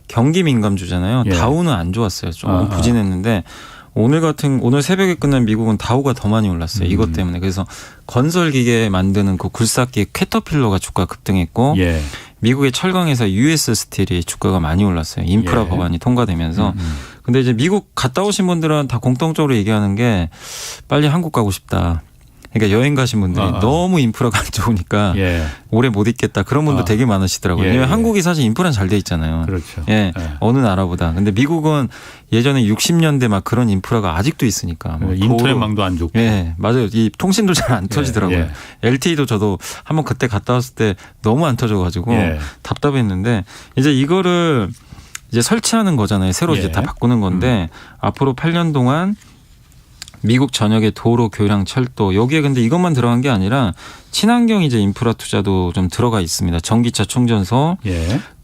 경기 민감주잖아요. 다우는 안 좋았어요. 좀 부진했는데 오늘 새벽에 끝난 미국은 다우가 더 많이 올랐어요. 이것 때문에. 그래서 건설 기계 만드는 그 굴삭기 캐터필러가 주가 급등했고 미국의 철강회사 US 스틸이 주가가 많이 올랐어요. 인프라 법안이 통과되면서. 근데 이제 미국 갔다 오신 분들은 다 공통적으로 얘기하는 게 빨리 한국 가고 싶다. 그러니까 여행 가신 분들이 너무 인프라가 안 좋으니까 오래 못 있겠다. 그런 분도 되게 많으시더라고요. 왜냐하면 한국이 사실 인프라는 잘 돼 있잖아요. 그렇죠. 어느 나라보다. 근데 미국은 예전에 60년대 막 그런 인프라가 아직도 있으니까. 뭐 인터넷망도 안 좋고. 맞아요. 이 통신도 잘 안 터지더라고요. LTE도 저도 한번 그때 갔다 왔을 때 너무 안 터져가지고 답답했는데 이제 이거를 이제 설치하는 거잖아요. 새로 이제 다 바꾸는 건데 앞으로 8년 동안 미국 전역의 도로, 교량, 철도 여기에 근데 이것만 들어간 게 아니라 친환경 이제 인프라 투자도 좀 들어가 있습니다. 전기차 충전소,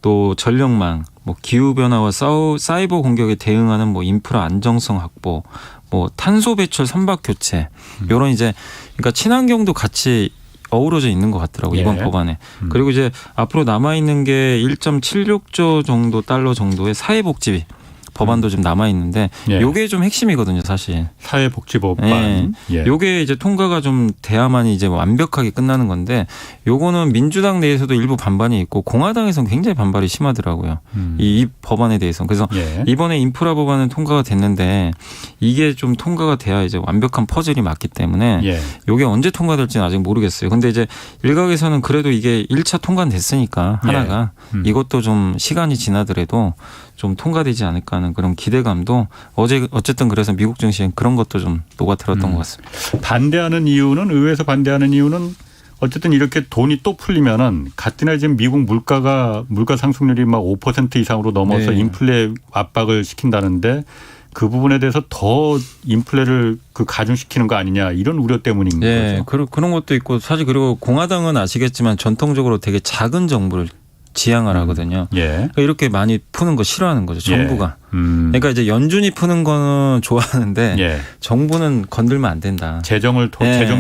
또 전력망, 뭐 기후 변화와 사이버 공격에 대응하는 뭐 인프라 안정성 확보, 뭐 탄소 배출 선박 교체 이런 이제 그러니까 친환경도 같이 어우러져 있는 것 같더라고요. 이번 법안에. 그리고 이제 앞으로 남아 있는 게 1.76조 정도 달러 정도의 사회복지 법안도 좀 남아 있는데 요게 좀 핵심이거든요, 사실. 사회복지법안. 요게 이제 통과가 좀 돼야만이 이제 완벽하게 끝나는 건데 요거는 민주당 내에서도 일부 반반이 있고 공화당에서는 굉장히 반발이 심하더라고요. 이 법안에 대해서. 그래서 이번에 인프라 법안은 통과가 됐는데 이게 좀 통과가 돼야 이제 완벽한 퍼즐이 맞기 때문에 요게 언제 통과될지는 아직 모르겠어요. 근데 이제 일각에서는 그래도 이게 1차 통과는 됐으니까 하나가 이것도 좀 시간이 지나더라도 좀 통과되지 않을까 하는 그런 기대감도 어쨌든 그래서 미국 증시엔 그런 것도 좀 녹아들었던 것 같습니다. 반대하는 이유는 의회에서 반대하는 이유는 어쨌든 이렇게 돈이 또 풀리면은 가뜩이나 지금 미국 물가 상승률이 막 5% 이상으로 넘어서 인플레 압박을 시킨다는데 그 부분에 대해서 더 인플레를 가중시키는 거 아니냐 이런 우려 때문인 거죠. 그런 것도 있고 사실 그리고 공화당은 아시겠지만 전통적으로 되게 작은 정부를 지향을 하거든요. 그러니까 이렇게 많이 푸는 거 싫어하는 거죠. 정부가. 그러니까 이제 연준이 푸는 거는 좋아하는데 정부는 건들면 안 된다. 재정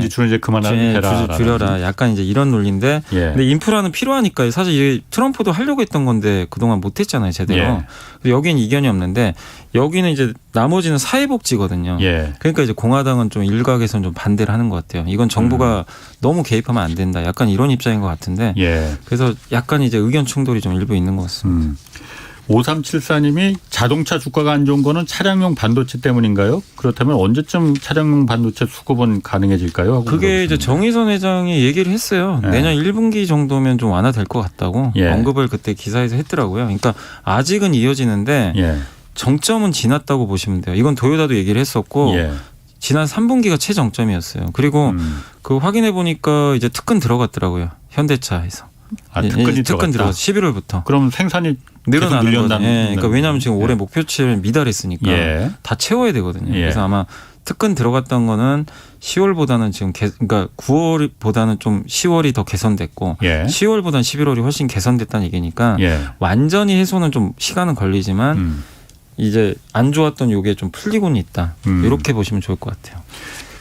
지출은 이제 그만해라. 줄여라. 약간 이제 이런 논리인데 근데 인프라는 필요하니까 사실 이게 트럼프도 하려고 했던 건데 그동안 못했잖아요. 제대로. 여기는 이견이 없는데 여기는 이제 나머지는 사회복지거든요. 그러니까 이제 공화당은 좀 일각에서는 좀 반대를 하는 것 같아요. 이건 정부가 너무 개입하면 안 된다. 약간 이런 입장인 것 같은데 그래서 약간 이제 의견 충돌이 좀 일부 있는 것 같습니다. 5374님이 자동차 주가가 안 좋은 거는 차량용 반도체 때문인가요? 그렇다면 언제쯤 차량용 반도체 수급은 가능해질까요? 그게 이제 정의선 회장이 얘기를 했어요. 내년 1분기 정도면 좀 완화될 것 같다고 언급을 그때 기사에서 했더라고요. 그러니까 아직은 이어지는데 정점은 지났다고 보시면 돼요. 이건 도요타도 얘기를 했었고 지난 3분기가 최정점이었어요. 그리고 그 확인해 보니까 이제 특근 들어갔더라고요. 현대차에서. 특근이 특근 들어갔다. 들어갔어. 11월부터. 그럼 생산이 늘어나는 거죠. 그러니까 왜냐하면 지금 올해 예. 목표치를 미달했으니까 예. 다 채워야 되거든요. 예. 그래서 아마 특근 들어갔던 거는 10월보다는 지금 그러니까 9월보다는 좀 10월이 더 개선됐고 예. 10월보다는 11월이 훨씬 개선됐다는 얘기니까 예. 완전히 해소는 좀 시간은 걸리지만 이제 안 좋았던 요게 좀 풀리고는 있다. 이렇게 보시면 좋을 것 같아요.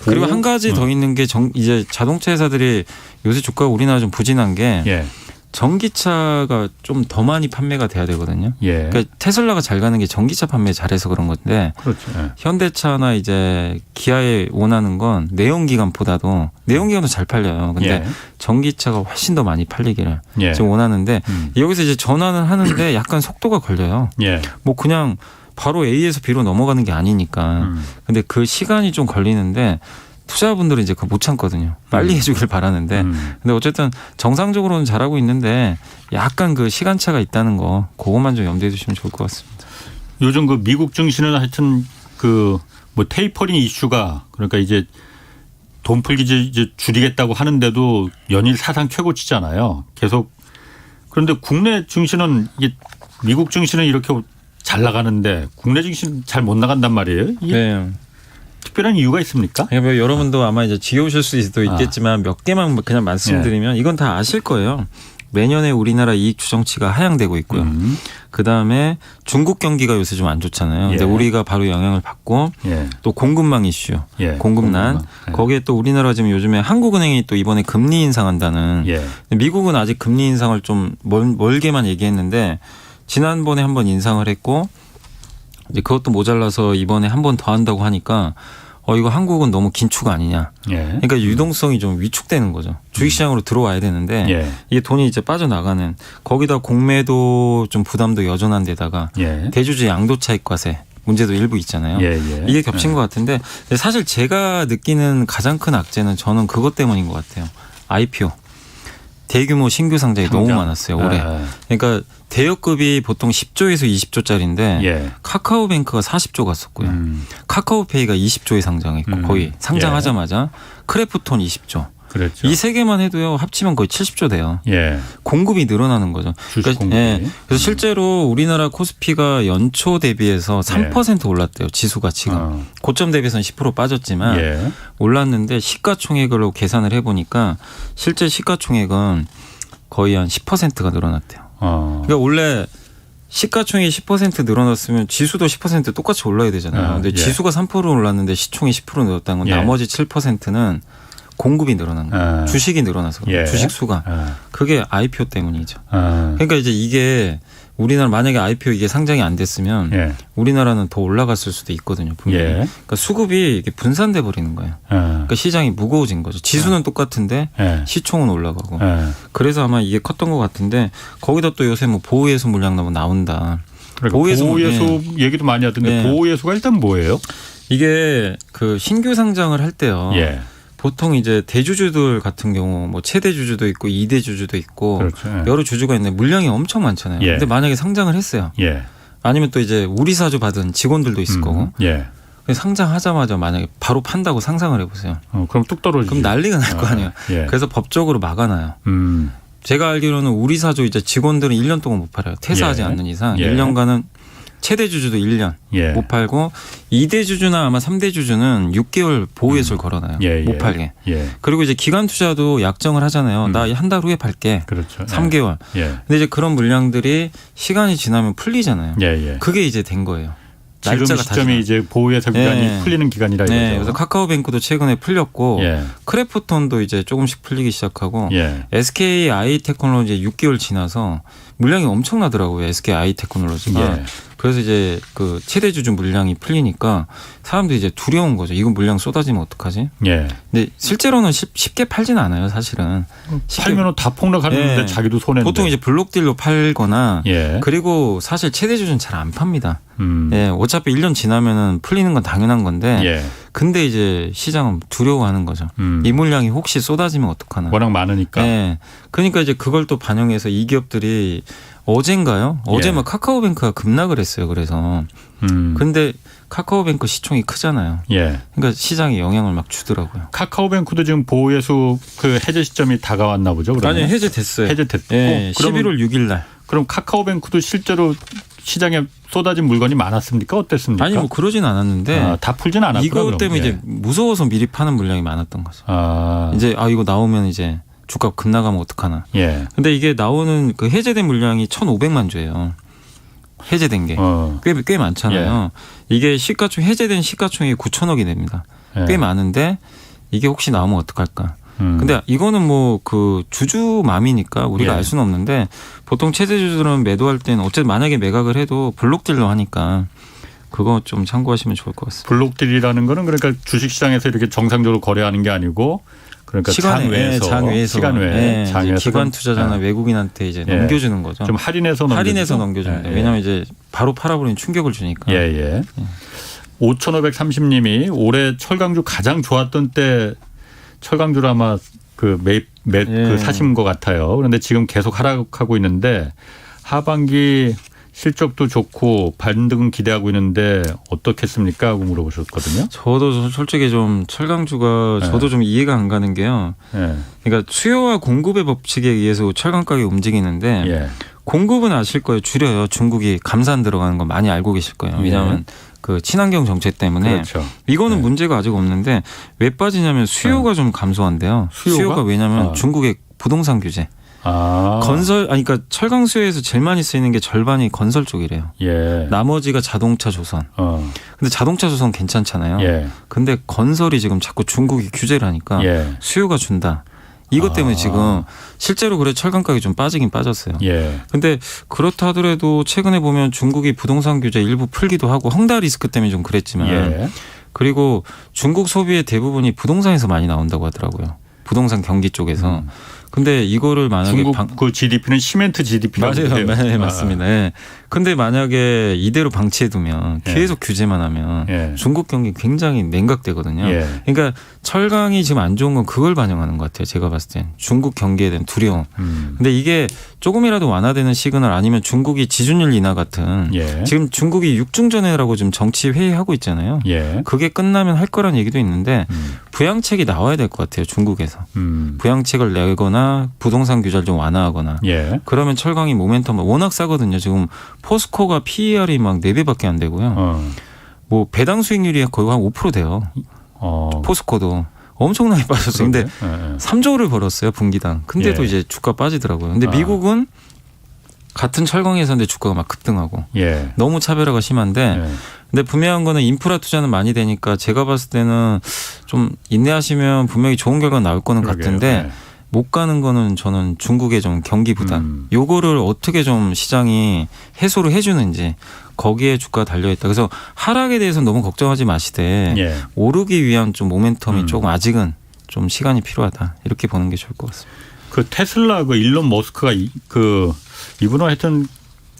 그리고 한 가지 더 있는 게 이제 자동차 회사들이 요새 주가가 우리나라 좀 부진한 게 예. 전기차가 좀 더 많이 판매가 돼야 되거든요. 예. 그러니까 테슬라가 잘 가는 게 전기차 판매 잘해서 그런 건데 그렇죠. 예. 현대차나 이제 기아에 원하는 건 내연기관보다도 내연기관도 잘 팔려요. 근데 예. 전기차가 훨씬 더 많이 팔리기를 예. 지금 원하는데 여기서 이제 전환을 하는데 약간 속도가 걸려요. 예. 뭐 그냥 바로 A에서 B로 넘어가는 게 아니니까. 근데 그 시간이 좀 걸리는데 투자자분들은 이제 그거 못 참거든요. 빨리 해주길 바라는데. 근데 어쨌든 정상적으로는 잘하고 있는데 약간 그 시간차가 있다는 거 그것만 좀 염두에 두시면 좋을 것 같습니다. 요즘 그 미국 증시는 하여튼 그 뭐 테이퍼링 이슈가 그러니까 이제 돈 풀기 이제 줄이겠다고 하는데도 연일 사상 최고치잖아요. 계속. 그런데 국내 증시는 이게 미국 증시는 이렇게 잘 나가는데 국내 증시는 잘 못 나간단 말이에요. 이게 네. 특별한 이유가 있습니까? 그러니까 여러분도 아마 이제 지겨우실 수도 있겠지만 몇 개만 그냥 말씀드리면 이건 다 아실 거예요. 매년에 우리나라 이익 추정치가 하향되고 있고요. 그다음에 중국 경기가 요새 좀 안 좋잖아요. 근데 예. 우리가 바로 영향을 받고 예. 또 공급망 이슈, 예. 공급난. 예. 거기에 또 우리나라 지금 요즘에 한국은행이 또 이번에 금리 인상한다는. 예. 미국은 아직 금리 인상을 좀 멀게만 얘기했는데 지난번에 한번 인상을 했고 이제 그것도 모자라서 이번에 한 번 더 한다고 하니까 이거 한국은 너무 긴축 아니냐. 예. 그러니까 유동성이 좀 위축되는 거죠. 주식시장으로 들어와야 되는데 예. 이게 돈이 이제 빠져나가는 거기다 공매도 좀 부담도 여전한 데다가 예. 대주주 양도 차익 과세 문제도 일부 있잖아요. 예. 예. 이게 겹친 것 같은데 사실 제가 느끼는 가장 큰 악재는 저는 그것 때문인 것 같아요. IPO. 대규모 신규 상장이 너무 많았어요. 올해. 그러니까 대여급이 보통 10조에서 20조짜리인데 예. 카카오뱅크가 40조 갔었고요. 카카오페이가 20조에 상장했고 거의 상장하자마자 크래프톤 20조. 그렇죠. 이 세 개만 해도요 합치면 거의 70조 돼요. 예. 공급이 늘어나는 거죠. 주식 공급이. 예. 그래서 실제로 우리나라 코스피가 연초 대비해서 3% 올랐대요. 지수가 지금. 고점 대비해서는 10% 빠졌지만 예. 올랐는데 시가총액으로 계산을 해보니까 실제 시가총액은 거의 한 10%가 늘어났대요. 그러니까 원래 시가총액이 10% 늘어났으면 지수도 10% 똑같이 올라야 되잖아요. 근데 예. 지수가 3% 올랐는데 시총이 10% 늘었다는 건 예. 나머지 7%는 공급이 늘어난 거예요. 주식이 늘어나서 그래요. 예. 주식 수가. 그게 IPO 때문이죠. 그러니까 이제 이게 우리나라 만약에 IPO 이게 상장이 안 됐으면 예. 우리나라는 더 올라갔을 수도 있거든요. 분명히. 예. 그러니까 수급이 이게 분산돼 버리는 거예요. 그러니까 시장이 무거워진 거죠. 지수는 똑같은데 예. 시총은 올라가고. 예. 그래서 아마 이게 컸던 것 같은데 거기다 또 요새 뭐 보호예수 물량 너무 나온다. 그러니까 보호예수 얘기도 많이 하던데 보호예수가 일단 뭐예요? 이게 그 신규 상장을 할 때요. 예. 보통 이제 대주주들 같은 경우 뭐 최대 주주도 있고 2대 주주도 있고 그렇죠. 여러 주주가 있는데 물량이 엄청 많잖아요. 예. 근데 만약에 상장을 했어요. 예. 아니면 또 이제 우리 사주 받은 직원들도 있을 거고. 예. 상장하자마자 만약에 바로 판다고 상상을 해보세요. 그럼 뚝 떨어지죠. 그럼 난리가 날 거 아니에요. 예. 그래서 법적으로 막아놔요. 제가 알기로는 우리 사주 이제 직원들은 1년 동안 못 팔아요. 퇴사하지 예. 않는 이상 예. 1년간은 최대 주주도 1년 예. 못 팔고 2대 주주나 아마 3대 주주는 6개월 보호예수를 걸어놔요. 예. 못 팔게. 예. 그리고 이제 기간 투자도 약정을 하잖아요. 나 한 달 후에 팔게. 그렇죠. 3개월. 예. 근데 이제 그런 물량들이 시간이 지나면 풀리잖아요. 예. 예. 그게 이제 된 거예요. 지금 날짜가 시점이 이제 보호예수 기간이 네. 풀리는 기간이라 네, 이거죠. 그래서 카카오뱅크도 최근에 풀렸고 예. 크래프톤도 이제 조금씩 풀리기 시작하고 예. SK 아이테크놀로지 6개월 지나서 물량이 엄청나더라고요. SK 아이테크놀로지가. 예. 그래서 이제 그 최대 주주 물량이 풀리니까 사람들이 이제 두려운 거죠. 이거 물량 쏟아지면 어떡하지? 예. 근데 실제로는 쉽게 팔지는 않아요, 사실은. 팔면은 다 폭락하는데 예. 자기도 손해인데. 보통 이제 블록딜로 팔거나 예. 그리고 사실 최대 주주는 잘 안 팝니다. 예, 어차피 1년 지나면은 풀리는 건 당연한 건데 예. 근데 이제 시장은 두려워하는 거죠. 이 물량이 혹시 쏟아지면 어떡하나. 워낙 많으니까. 네. 그러니까 이제 그걸 또 반영해서 이 기업들이 어젠가요? 어제 예. 막 카카오뱅크가 급락을 했어요. 그래서 근데 카카오뱅크 시총이 크잖아요. 예. 그러니까 시장에 영향을 막 주더라고요. 카카오뱅크도 지금 보호예수 그 해제 시점이 다가왔나 보죠. 그러면? 아니 해제됐어요. 해제됐고. 예, 11월 6일 날. 그럼 카카오뱅크도 실제로 시장에 쏟아진 물건이 많았습니까? 어땠습니까? 아니 뭐 그러진 않았는데 다 풀진 않았구나. 이것 때문에 그럼. 예. 이제 무서워서 미리 파는 물량이 많았던 거죠. 아. 이제 이거 나오면 이제 주가 급나가면 어떡하나. 예. 근데 이게 나오는 그 해제된 물량이 1,500만 주예요. 해제된 게. 꽤 많잖아요. 이게 시가총 해제된 시가총이 9천억이 됩니다. 꽤 많은데 이게 혹시 나오면 어떡할까. 근데 이거는 뭐 그 주주맘이니까 우리가 알 수는 없는데 보통 체제주들은 매도할 때는 어쨌든 만약에 매각을 해도 블록딜로 하니까 그거 좀 참고하시면 좋을 것 같습니다. 블록딜이라는 거는 그러니까 주식시장에서 이렇게 정상적으로 거래하는 게 아니고 그러니까 시간 외에서 시간 외에 기관 투자자나 외국인한테 이제 넘겨주는 거죠. 좀 할인해서 넘겨줍니다. 왜냐하면 이제 바로 팔아버리면 충격을 주니까. 5,530님이 올해 철강주 가장 좋았던 때 철강주를 아마 그 그 사신 것 같아요. 그런데 지금 계속 하락하고 있는데 하반기 실적도 좋고 반등은 기대하고 있는데 어떻겠습니까? 하고 물어보셨거든요. 저도 솔직히 좀 철강주가 저도 좀 이해가 안 가는 게요. 그러니까 수요와 공급의 법칙에 의해서 철강 가격이 움직이는데 공급은 아실 거예요. 줄여요. 중국이 감산 들어가는 거 많이 알고 계실 거예요. 왜냐하면 그 친환경 정책 때문에 그렇죠. 이거는 문제가 아직 없는데 왜 빠지냐면 수요가 좀 감소한대요. 수요가 왜냐하면 중국의 부동산 규제. 그러니까 철강 수요에서 제일 많이 쓰이는 게 절반이 건설 쪽이래요. 나머지가 자동차 조선. 근데 자동차 조선 괜찮잖아요. 근데 건설이 지금 자꾸 중국이 규제를 하니까 수요가 준다. 이것 때문에 지금 실제로 그래 철강 가격이 좀 빠지긴 빠졌어요. 근데 그렇다 하더라도 최근에 보면 중국이 부동산 규제 일부 풀기도 하고 헝다 리스크 때문에 좀 그랬지만 그리고 중국 소비의 대부분이 부동산에서 많이 나온다고 하더라고요. 부동산 경기 쪽에서. 근데 이거를 만약에 중국 그 GDP는 시멘트 GDP라고 맞아요. 네, 맞습니다. 근데 만약에 이대로 방치해두면 계속 규제만 하면 중국 경기 굉장히 냉각되거든요. 그러니까 철강이 지금 안 좋은 건 그걸 반영하는 것 같아요. 제가 봤을 땐 중국 경기에 대한 두려움. 근데 이게 조금이라도 완화되는 시그널 아니면 중국이 지준율 인하 같은 지금 중국이 육중전회라고 지금 정치 회의하고 있잖아요. 그게 끝나면 할 거란 얘기도 있는데 부양책이 나와야 될 것 같아요. 중국에서. 부양책을 내거나 부동산 규제를 좀 완화하거나 그러면 철강이 모멘텀 워낙 싸거든요. 지금 포스코가 PER이 막 4배밖에 안 되고요. 뭐 배당 수익률이 거의 한 5% 돼요. 포스코도 엄청나게 빠졌어요. 근데 3조를 벌었어요. 분기당. 근데도 이제 주가 빠지더라고요. 근데 미국은 같은 철강회사인데 주가가 막 급등하고 너무 차별화가 심한데 근데 분명한 거는 인프라 투자는 많이 되니까 제가 봤을 때는 좀 인내하시면 분명히 좋은 결과 나올 거는 같은데 못 가는 거는 저는 중국의 좀 경기 부담. 요거를 어떻게 좀 시장이 해소를 해주는지 거기에 주가가 달려있다. 그래서 하락에 대해서는 너무 걱정하지 마시되 오르기 위한 좀 모멘텀이 조금 아직은 좀 시간이 필요하다. 이렇게 보는 게 좋을 것 같습니다. 그 테슬라 그 일론 머스크가 이분은 하여튼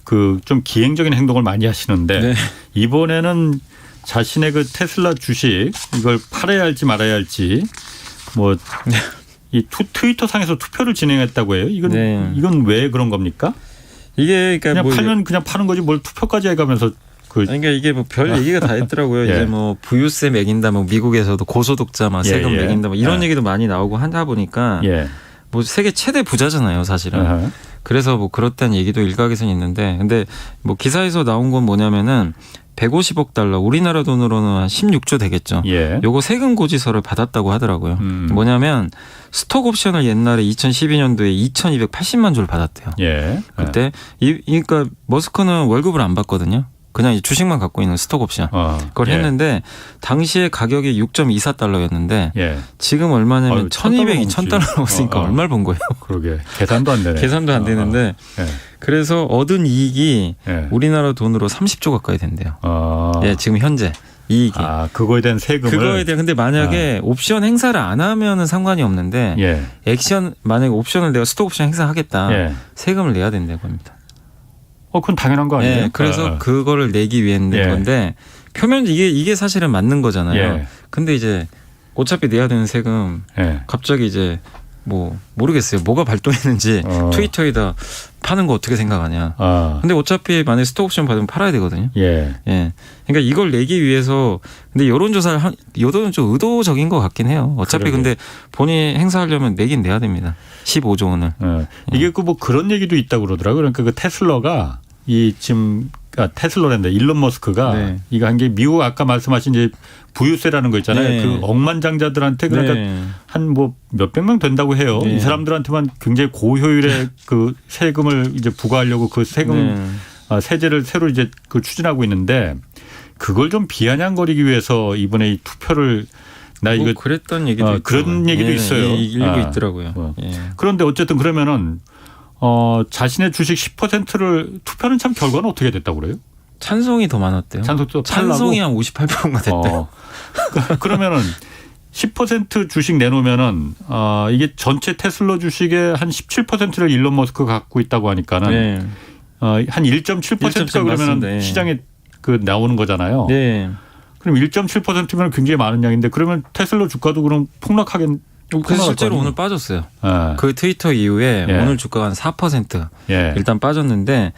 그 좀 기행적인 행동을 많이 하시는데 이번에는 자신의 그 테슬라 주식 이걸 팔아야 할지 말아야 할지 뭐 이 트위터 상에서 투표를 진행했다고 해요. 이건 왜 그런 겁니까? 이게 그러니까 그냥 팔면 그냥 파는 거지 뭘 투표까지 해가면서 그러니까 이게 뭐 별 얘기가 다 있더라고요. 이제 뭐 부유세 매긴다, 뭐 미국에서도 고소득자 막 세금 매긴다, 뭐 이런 얘기도 많이 나오고 하다 보니까 뭐 세계 최대 부자잖아요, 사실은. 그래서 뭐 그렇다는 얘기도 일각에서는 있는데, 근데 뭐 기사에서 나온 건 뭐냐면은 150억 달러, 우리나라 돈으로는 한 16조 되겠죠. 요거 세금 고지서를 받았다고 하더라고요. 뭐냐면 스톡 옵션을 옛날에 2012년도에 2,280만 주를 받았대요. 그때 그러니까 머스크는 월급을 안 받거든요. 그냥 주식만 갖고 있는 스톡 옵션. 그걸 했는데 당시에 가격이 6.24달러였는데 지금 얼마냐면 1,200, 2,000달러 넘었으니까 얼마를 번 거예요. 그러게. 계산도 안 되네. 계산도 안 되는데 그래서 얻은 이익이 우리나라 돈으로 30조 가까이 된대요. 지금 현재 이익이. 그거에 대한 세금을. 그거에 대한 근데 만약에 옵션 행사를 안 하면은 상관이 없는데 만약에 옵션을 내가 스톡 옵션 행사하겠다. 세금을 내야 된다고 합니다. 그건 당연한 거 아니에요? 그래서 그거를 내기 위해 낸 건데 표면 이게 사실은 맞는 거잖아요. 근데 이제 어차피 내야 되는 세금 갑자기 이제 뭐 모르겠어요. 뭐가 발동했는지 트위터에다 파는 거 어떻게 생각하냐. 근데 어차피 만약에 스톡옵션 받으면 팔아야 되거든요. 예. 예. 그러니까 이걸 내기 위해서 근데 여론조사를 여론은 좀 의도적인 것 같긴 해요. 어차피 그러게. 근데 본인이 행사하려면 내긴 내야 됩니다. 15조 원을. 이게 그 뭐 그런 얘기도 있다고 그러더라고요. 그러니까 그 테슬라가 이 지금 테슬라랜다 일론 머스크가 네. 이거 한 게 미국 아까 말씀하신 이제 부유세라는 거 있잖아요. 네. 그 억만장자들한테 그러니까 네. 한 뭐 몇백 명 된다고 해요. 네. 이 사람들한테만 굉장히 고효율의 그 세금을 이제 부과하려고 그 세금 세제를 새로 이제 그 추진하고 있는데 그걸 좀 비아냥거리기 위해서 이번에 이 투표를 나 이거 그랬던 얘기도 있고 그런 얘기도 있어요. 일부 있더라고요. 예. 그런데 어쨌든 그러면은 자신의 주식 10%를 투표는 참 결과는 어떻게 됐다고 그래요? 찬성이 더 많았대요. 찬성이 한 58%가 됐대요. 그러면은 10% 주식 내놓으면은 이게 전체 테슬라 주식의 한 17%를 일론 머스크가 갖고 있다고 하니까는 네. 한 1.7%가 그러면은 맞습니다. 시장에 그 나오는 거잖아요. 네. 그럼 1.7%면 굉장히 많은 양인데 그러면 테슬라 주가도 그럼 폭락하겠. 그래서 실제로 오늘 빠졌어요. 예. 그 트위터 이후에 예. 오늘 주가가 한 4% 예. 일단 빠졌는데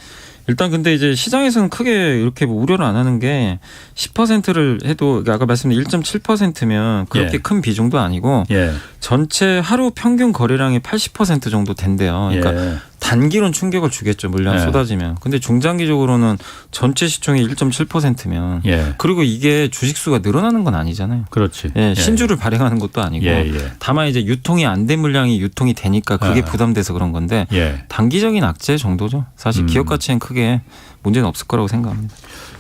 일단 근데 이제 시장에서는 크게 이렇게 뭐 우려를 안 하는 게 10%를 해도 아까 말씀드린 1.7%면 그렇게 예. 큰 비중도 아니고 예. 전체 하루 평균 거래량이 80% 정도 된대요. 그러니까 예. 단기론 충격을 주겠죠. 물량 예. 쏟아지면. 근데 중장기적으로는 전체 시총이 1.7%면 예. 그리고 이게 주식수가 늘어나는 건 아니잖아요. 그렇지. 예, 신주를 발행하는 것도 아니고 예. 예. 다만 이제 유통이 안 된 물량이 유통이 되니까 그게 부담돼서 그런 건데 예. 단기적인 악재 정도죠. 사실 기업 가치엔 크게 문제는 없을 거라고 생각합니다.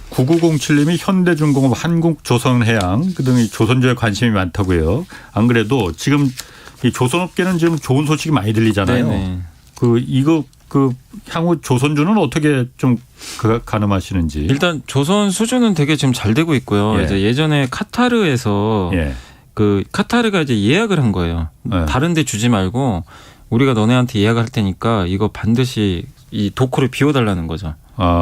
9907님이 현대중공업, 한국조선해양 그등의 조선주에 관심이 많다고요. 안 그래도 지금 이 조선업계는 지금 좋은 소식이 많이 들리잖아요. 네네. 그 향후 조선주는 어떻게 좀 가늠하시는지. 일단 조선 수주는 되게 지금 잘 되고 있고요. 예. 이제 예전에 카타르에서 예. 그 카타르가 이제 예약을 한 거예요. 네. 다른 데 주지 말고 우리가 너네한테 예약할 테니까 이거 반드시 이 도크를 비워달라는 거죠.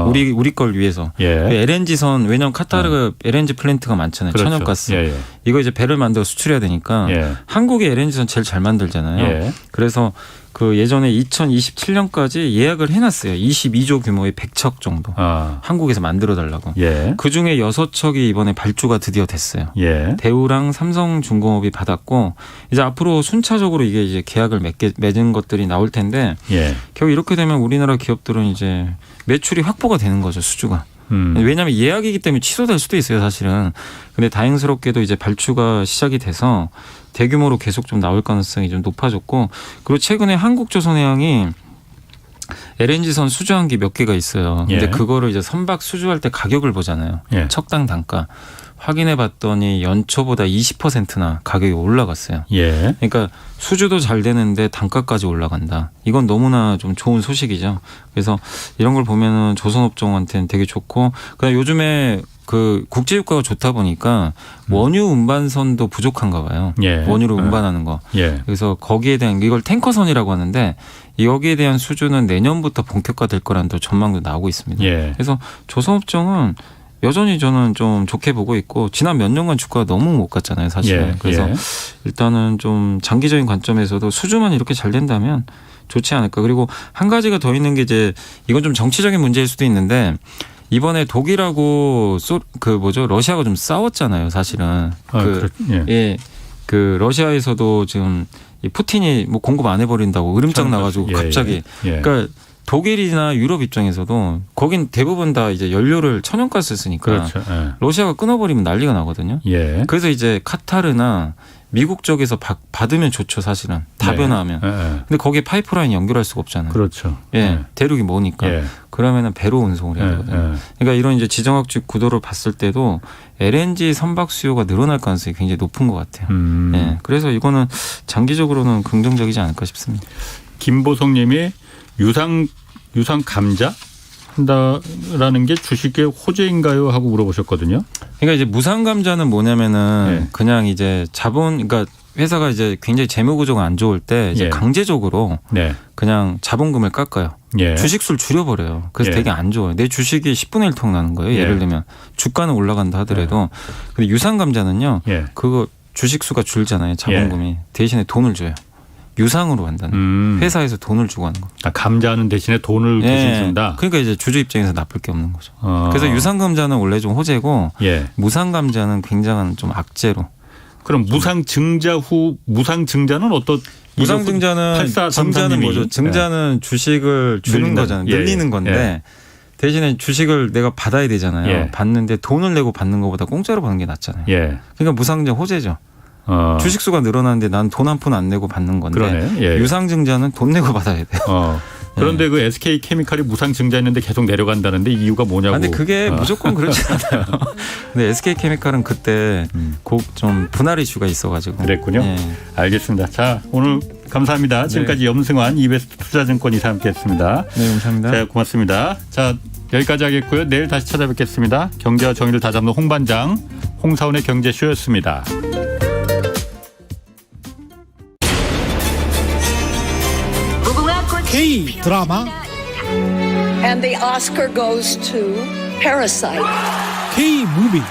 우리 걸 위해서. 예. LNG선 왜냐하면 카타르가 LNG 플랜트가 많잖아요. 그렇죠. 천연가스. 예. 이거 이제 배를 만들어 수출해야 되니까 예. 한국이 LNG선 제일 잘 만들잖아요. 예. 그래서 그 예전에 2027년까지 예약을 해놨어요. 22조 규모의 100척 정도. 한국에서 만들어달라고. 예. 그중에 6척이 이번에 발주가 드디어 됐어요. 예. 대우랑 삼성중공업이 받았고 이제 앞으로 순차적으로 이게 이제 계약을 맺은 것들이 나올 텐데 예. 결국 이렇게 되면 우리나라 기업들은 이제 매출이 확보가 되는 거죠. 수주가. 왜냐하면 예약이기 때문에 취소될 수도 있어요, 사실은. 근데 다행스럽게도 이제 발주가 시작이 돼서 대규모로 계속 좀 나올 가능성이 좀 높아졌고 그리고 최근에 한국조선해양이 LNG선 수주한 게 몇 개가 있어요. 근데 예. 그거를 이제 선박 수주할 때 가격을 보잖아요. 예. 척당 단가. 확인해 봤더니 연초보다 20%나 가격이 올라갔어요. 예. 그러니까 수주도 잘 되는데 단가까지 올라간다. 이건 너무나 좀 좋은 소식이죠. 그래서 이런 걸 보면은 조선업종한테는 되게 좋고 그다음 요즘에 그 국제유가가 좋다 보니까 원유 운반선도 부족한가 봐요. 예. 원유를 운반하는 거. 예. 그래서 거기에 대한 이걸 탱커선이라고 하는데 여기에 대한 수주는 내년부터 본격화될 거라는 또 전망도 나오고 있습니다. 예. 그래서 조선업종은 여전히 저는 좀 좋게 보고 있고 지난 몇 년간 주가가 너무 못 갔잖아요, 사실은. 예. 그래서 예. 일단은 좀 장기적인 관점에서도 수주만 이렇게 잘 된다면 좋지 않을까. 그리고 한 가지가 더 있는 게 이제 이건 좀 정치적인 문제일 수도 있는데 이번에 독일하고 러시아가 좀 싸웠잖아요, 사실은. 예. 그 러시아에서도 지금 이 푸틴이 뭐 공급 안 해버린다고 으름장 나가지고 예. 갑자기. 예. 그러니까 독일이나 유럽 입장에서도 거긴 대부분 다 이제 연료를 천연가스 쓰니까 그렇죠. 예. 러시아가 끊어버리면 난리가 나거든요. 예. 그래서 이제 카타르나 미국 쪽에서 받으면 좋죠, 사실은. 다변화하면. 예. 근데 거기에 파이프라인 연결할 수가 없잖아요. 그렇죠. 예. 대륙이 머니까. 예. 그러면은 배로 운송을 해야 되거든요. 예. 그러니까 이런 이제 지정학적 구도를 봤을 때도 LNG 선박 수요가 늘어날 가능성이 굉장히 높은 것 같아요. 예. 그래서 이거는 장기적으로는 긍정적이지 않을까 싶습니다. 김보성 님이 유상 감자 한다라는 게 주식의 호재인가요? 하고 물어보셨거든요. 그러니까 이제 무상 감자는 뭐냐면은 예. 그냥 이제 그러니까 회사가 이제 굉장히 재무 구조가 안 좋을 때 이제 예. 강제적으로 네. 그냥 자본금을 깎아요. 예. 주식수를 줄여버려요. 그래서 예. 되게 안 좋아요. 내 주식이 10분의 1통 나는 거예요. 예를 예. 들면 주가는 올라간다 하더라도. 근데 유상 감자는요. 예. 그거 주식수가 줄잖아요. 자본금이. 대신에 돈을 줘요. 유상으로 한다는 회사에서 돈을 주고 하는 겁니다. 아, 감자는 대신에 돈을 대신 준다. 그러니까 이제 주주 입장에서 나쁠 게 없는 거죠. 어. 그래서 유상감자는 원래 좀 호재고 예. 무상감자는 굉장한 좀 악재로. 그럼 무상증자 후 무상증자는 어떤? 무상증자는 증자는 뭐죠? 증자는 주식을 주는 늘린다. 거잖아요. 예. 늘리는 건데 예. 대신에 주식을 내가 받아야 되잖아요. 예. 받는데 돈을 내고 받는 것보다 공짜로 받는 게 낫잖아요. 예. 그러니까 무상증자 호재죠. 주식 수가 늘어나는데 난 돈 한 푼 안 내고 받는 건데 그러네. 예. 유상증자는 돈 내고 받아야 돼요. 그런데 그 SK 케미칼이 무상증자했는데 계속 내려간다는데 이유가 뭐냐고. 근데 그게 무조건 그렇지 않아요. 근데 SK 케미칼은 그때 좀 분할 이슈가 있어가지고. 그랬군요. 예. 알겠습니다. 자, 오늘 감사합니다. 지금까지 염승환 이베스트 투자증권 이사 함께했습니다. 네, 감사합니다. 자, 고맙습니다. 자, 여기까지 하겠고요. 내일 다시 찾아뵙겠습니다. 경제와 정의를 다잡는 홍반장 홍사원의 경제쇼였습니다. K 드라마 And the Oscar goes to Parasite. K 무비